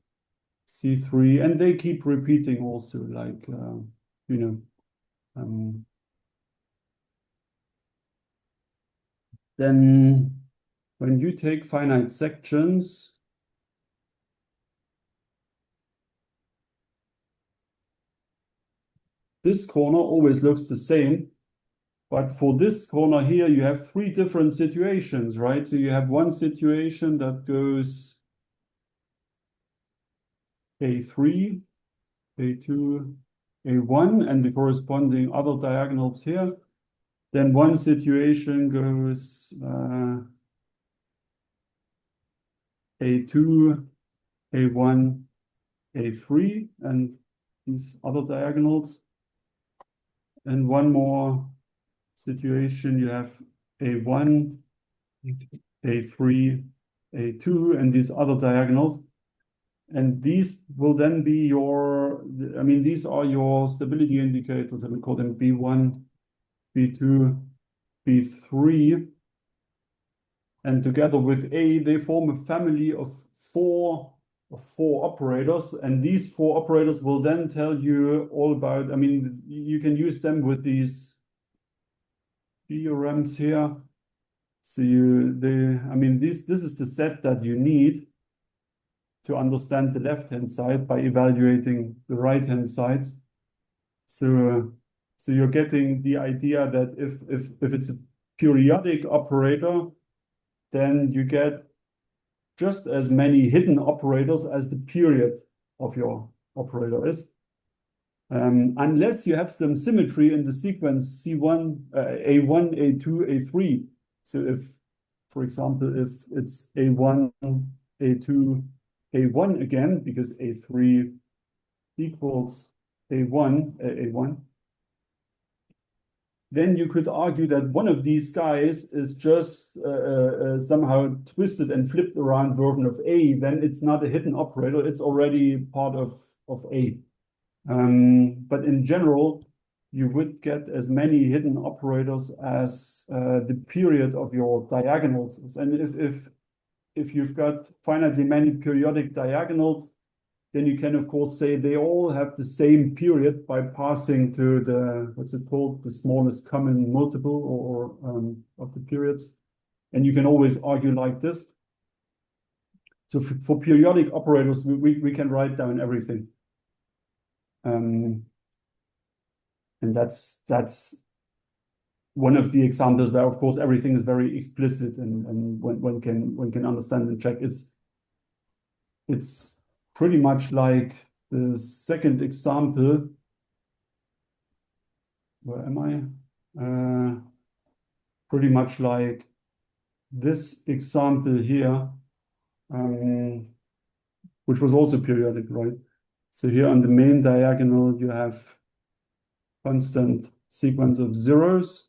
C3, and they keep repeating also, like, then when you take finite sections, this corner always looks the same, but for this corner here, you have three different situations, right? So you have one situation that goes A3, A2, A1, and the corresponding other diagonals here. Then one situation goes A2, A1, A3, and these other diagonals. And one more situation, you have A1, A3, A2, and these other diagonals. And these will then be your, I mean, these are your stability indicators. We call them B1, B2, B3. And together with A, they form a family of four operators. And these four operators will then tell you all about, I mean, you can use them with these theorems here. So I mean, this is the set that you need to understand the left-hand side by evaluating the right-hand sides. So you're getting the idea that if it's a periodic operator, then you get just as many hidden operators as the period of your operator is. Unless you have some symmetry in the sequence C1, A1, A2, A3. So if, for example, if it's A1, A2, A1 again, because A3 equals A1, then you could argue that one of these guys is just somehow twisted and flipped around version of A. Then it's not a hidden operator, it's already part of A. But in general, you would get as many hidden operators as the period of your diagonals. And if you've got finitely many periodic diagonals, then you can, of course, say they all have the same period by passing to the, what's it called, the smallest common multiple or of the periods. And you can always argue like this. So for periodic operators, we can write down everything. And that's one of the examples where, of course, everything is very explicit and one can understand and check. It's pretty much like the second example. Where am I? Pretty much like this example here, which was also periodic, right? So here on the main diagonal, you have constant sequence of zeros.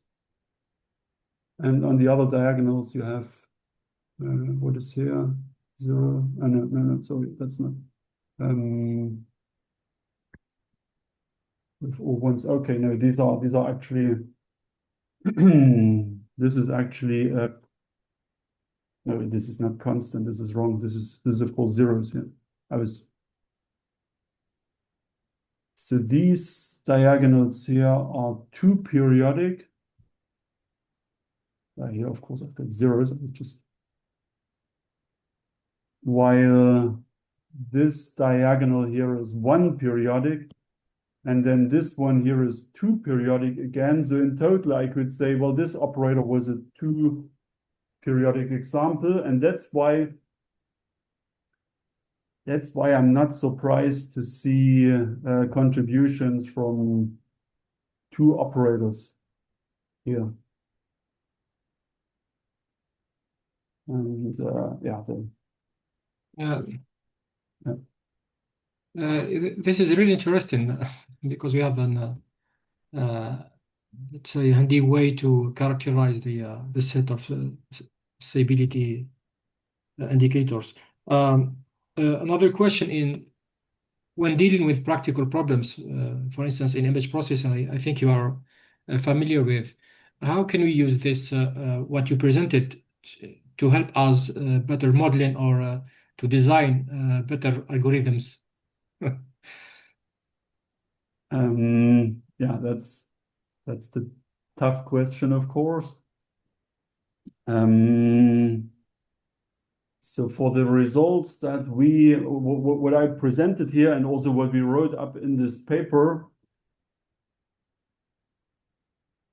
And on the other diagonals, you have, what is here? 0. Oh, no, sorry, that's not. With all ones. Okay, no, these are actually, this is actually, no, this is not constant. This is wrong. This is of course zeros here. So these diagonals here are two periodic. Here, of course, I've got zeros. While this diagonal here is one periodic, and then this one here is two periodic again. So in total, I could say, well, this operator was a two periodic example, and that's why I'm not surprised to see contributions from two operators here. And this is really interesting because we have an let's say handy way to characterize the set of stability indicators. Another question when dealing with practical problems, for instance, in image processing, I think you are familiar with. How can we use this, what you presented, to help us better modeling or to design better algorithms? Yeah, that's the tough question, of course. So for the results that what I presented here and also what we wrote up in this paper,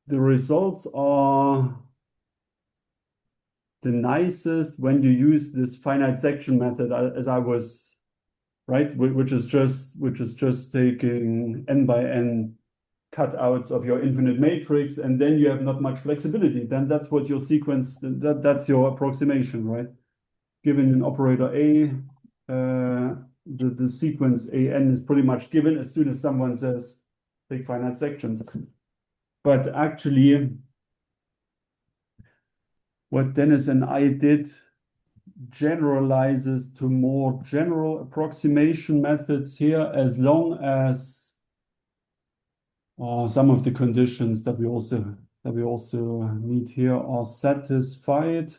the results are the nicest when you use this finite section method, as I was, right, which is just taking n by n cutouts of your infinite matrix, and then you have not much flexibility. Then that's what your sequence, that's your approximation, right? Given an operator A, the sequence AN is pretty much given as soon as someone says take finite sections. But actually, what Dennis and I did generalizes to more general approximation methods here, as long as some of the conditions that we also need here are satisfied.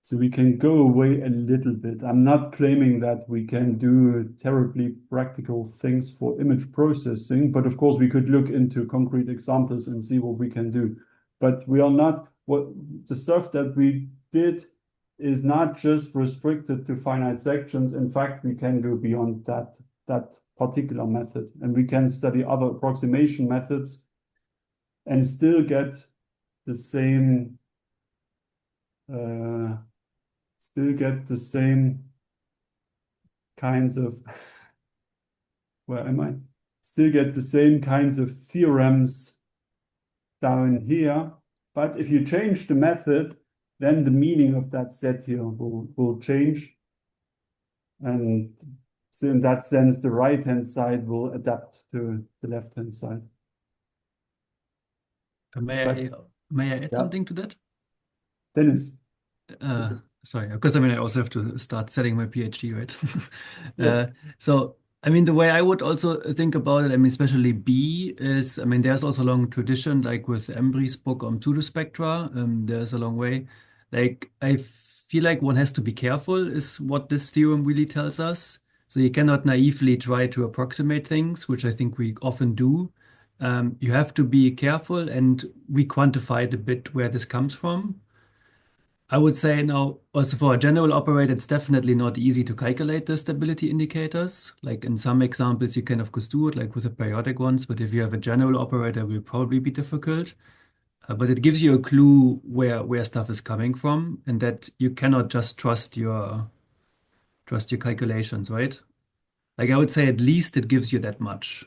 So we can go away a little bit. I'm not claiming that we can do terribly practical things for image processing, but of course we could look into concrete examples and see what we can do. But we are not, what the stuff that we did is not just restricted to finite sections. In fact, we can go beyond that particular method, and we can study other approximation methods and still get the same kinds of where am I? Still get the same kinds of theorems down here. But if you change the method, then the meaning of that set here will change. And so in that sense, the right-hand side will adapt to the left-hand side. May I add something to that? Dennis. Sorry, because I mean, I also have to start setting my PhD, right? Yes. So, I mean, the way I would also think about it, I mean, especially B is, I mean, there's also a long tradition, like with Embry's book on pseudospectra, there's a long way. Like, I feel like one has to be careful, is what this theorem really tells us. So you cannot naively try to approximate things, which I think we often do. You have to be careful, and we quantified a bit where this comes from. I would say now, also for a general operator, it's definitely not easy to calculate the stability indicators. Like in some examples, you can of course do it, like with the periodic ones, but if you have a general operator, it will probably be difficult. But it gives you a clue where stuff is coming from, and that you cannot just trust your calculations, right? Like I would say at least it gives you that much.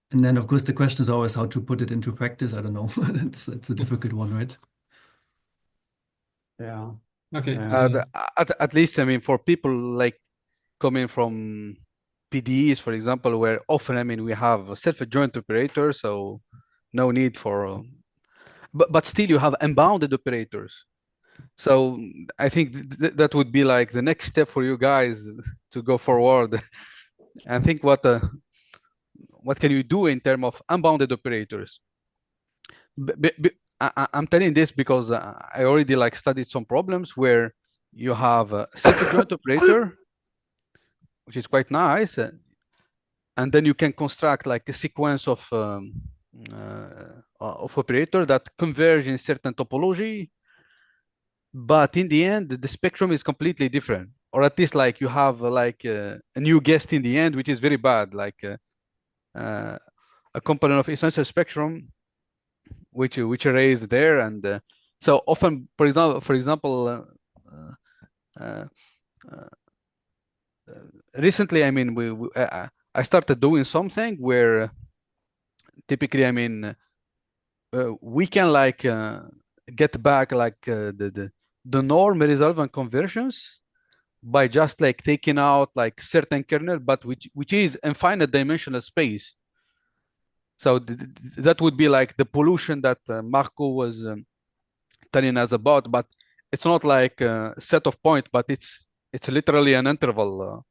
And then of course the question is always how to put it into practice. I don't know. It's a difficult one, right? Yeah. Okay. At least, I mean, for people like coming from PDEs, for example, where often, I mean, we have self-adjoint operators, so no need for, but still you have unbounded operators. So I think that would be like the next step for you guys to go forward and think what can you do in terms of unbounded operators. I'm telling this because I already like studied some problems where you have a self-adjoint operator, which is quite nice, and then you can construct like a sequence of operator that converge in certain topology, but in the end the spectrum is completely different, or at least like you have like a new guest in the end, which is very bad, like a component of essential spectrum which erased there. And so often, for example, recently, I mean, I started doing something where typically, I mean, we can like get back like the norm resolvent conversions by just like taking out like certain kernel, but which is infinite dimensional space. So that would be like the pollution that Marco was telling us about, but it's not like a set of point, but it's literally an interval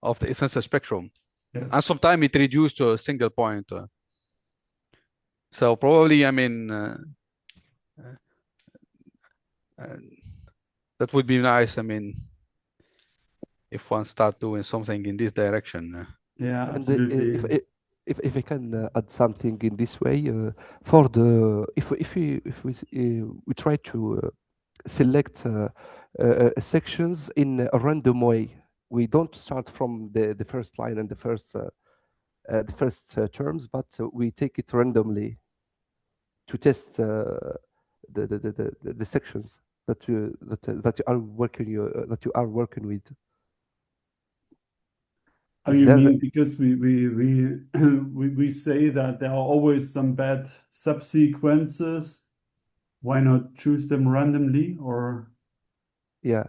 of the essential spectrum. Yes. And sometimes it reduced to a single point. So probably, I mean, that would be nice. I mean, if one start doing something in this direction. Yeah, And absolutely. if I can add something in this way, for the if we try to select sections in a random way, we don't start from the first line and the first terms, but we take it randomly to test the sections that you are working with. Oh, you mean because we say that there are always some bad subsequences, why not choose them randomly? Or Yeah.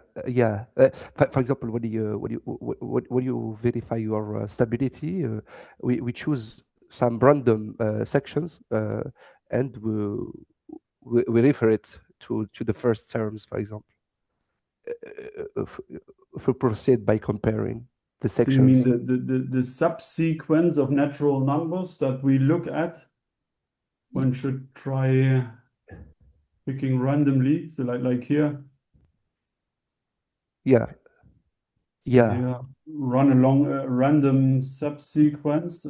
For example, when you verify your stability, we choose some random sections and we refer it to the first terms, for example. if we proceed by comparing the So you mean sections. the subsequence of natural numbers that we look at? One should try picking randomly. So like here. Yeah. So Yeah. here, run along a random subsequence,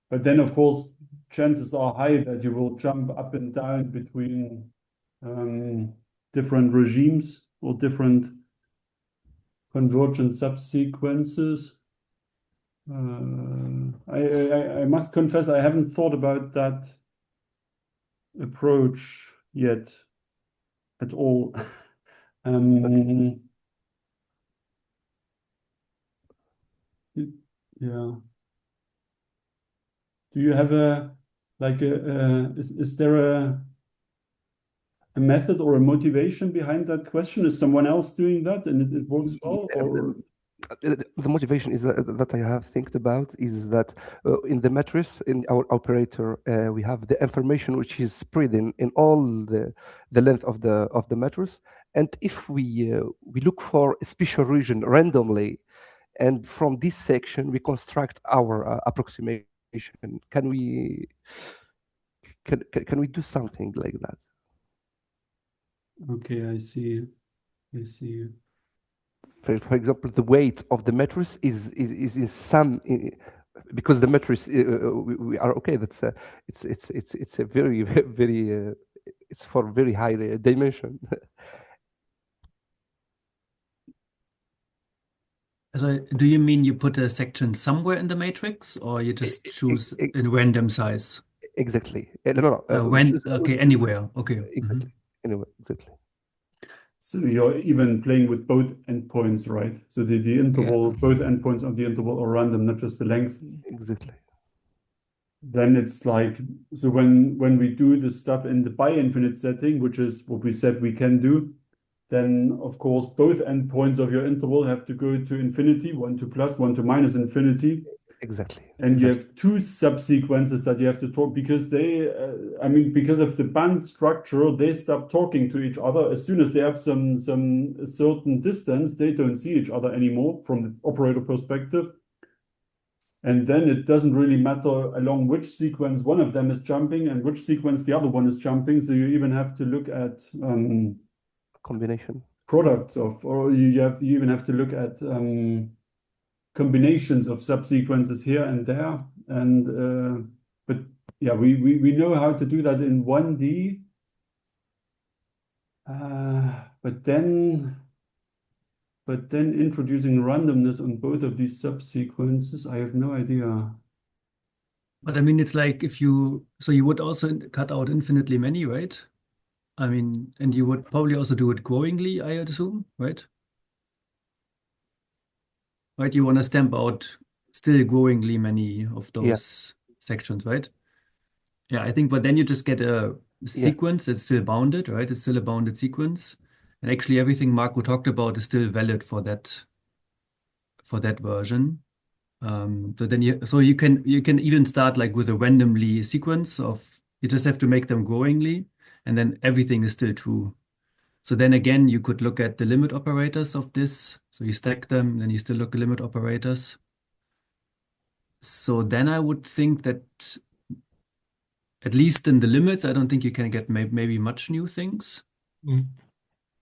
but then of course chances are high that you will jump up and down between different regimes or different convergent subsequences. I must confess I haven't thought about that approach yet at all. Yeah. Do you have is there a method or a motivation behind that question? Is someone else doing that and it works well? Or The motivation is that I have think about is that in the matrix in our operator we have the information which is spread in all the length of the matrix, and if we look for a special region randomly, and from this section we construct our approximation. Can we do something like that? okay, I see. For example, the weight of the matrix is in some because the matrix we are okay. That's it's a very very it's for very high dimension. So do you mean you put a section somewhere in the matrix, or you just choose a random size? Exactly. No. Anywhere. Okay. Exactly. Anyway, exactly. So you're even playing with both endpoints, right? So the interval, both endpoints of the interval are random, not just the length. Exactly. Then it's like, so when we do the stuff in the bi-infinite setting, which is what we said we can do, then of course both endpoints of your interval have to go to infinity, one to plus, one to minus infinity. Exactly. And you have two subsequences that you have to talk because they, because of the band structure, they stop talking to each other as soon as they have some certain distance. They don't see each other anymore from the operator perspective. And then it doesn't really matter along which sequence one of them is jumping and which sequence the other one is jumping. So you even have to look at combination products of, or you even have to look at combinations of subsequences here and there. And but yeah, we know how to do that in 1D. But then introducing randomness on both of these subsequences, I have no idea. But I mean, it's like you would also cut out infinitely many, right? I mean, and you would probably also do it growingly, I assume, right? Right, you want to stamp out still growingly many of those sections, right? Yeah, I think, but then you just get a sequence that's still bounded, right? It's still a bounded sequence. And actually everything Marco talked about is still valid for that version. So then you can even start like with a randomly sequence of, you just have to make them growingly, and then everything is still true. So then again, you could look at the limit operators of this. So you stack them, then you still look at limit operators. So then I would think that at least in the limits, I don't think you can get maybe much new things.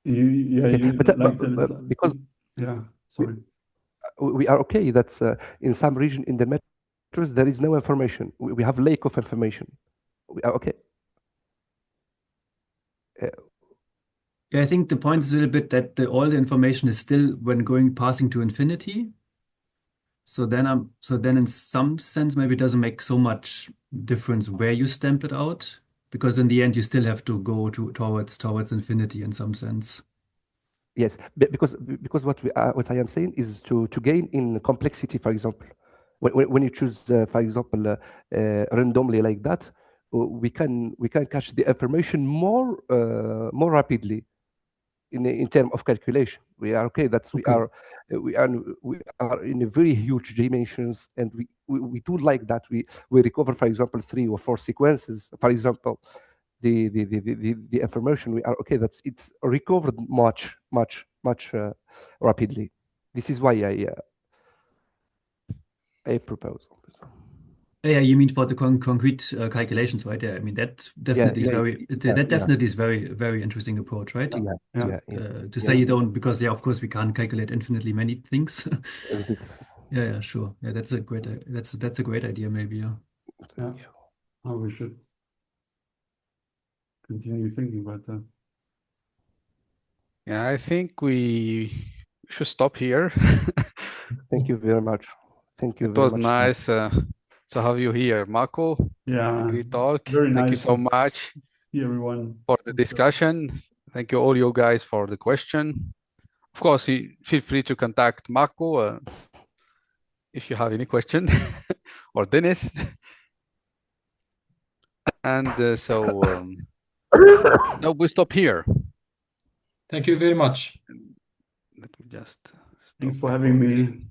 Because sorry. We are okay. That's in some region in the matrix there is no information. We have lack of information. We are okay. Yeah, I think the point is a little bit that all the information is still when passing to infinity. So then in some sense maybe it doesn't make so much difference where you stamp it out, because in the end you still have to go towards infinity in some sense. Yes, because what I am saying is to gain in complexity. For example, when you choose, for example, randomly like that, we can catch the information more rapidly in terms of calculation. We are okay. We are in a very huge dimensions, and we do like that. We recover, for example, 3 or 4 sequences, for example, the information, we are okay. It's recovered much rapidly. This is why I propose. Yeah, you mean for the concrete calculations, right? Yeah, I mean that definitely is that definitely is very interesting approach, right? Yeah. To say you don't, because of course we can't calculate infinitely many things. Yeah, sure. Yeah, that's a great idea, maybe. Yeah. Oh, we should continue thinking about that. Yeah, I think we should stop here. Thank you very much. Thank you It very was much. nice to have you here, Marco. Yeah. Great talk. Very Thank you nice so to much see everyone for the discussion. Thank you all you guys for the question. Of course, feel free to contact Marco if you have any question or Dennis. And now we stop here. Thank you very much. Let me just stop Thanks for having me. recording.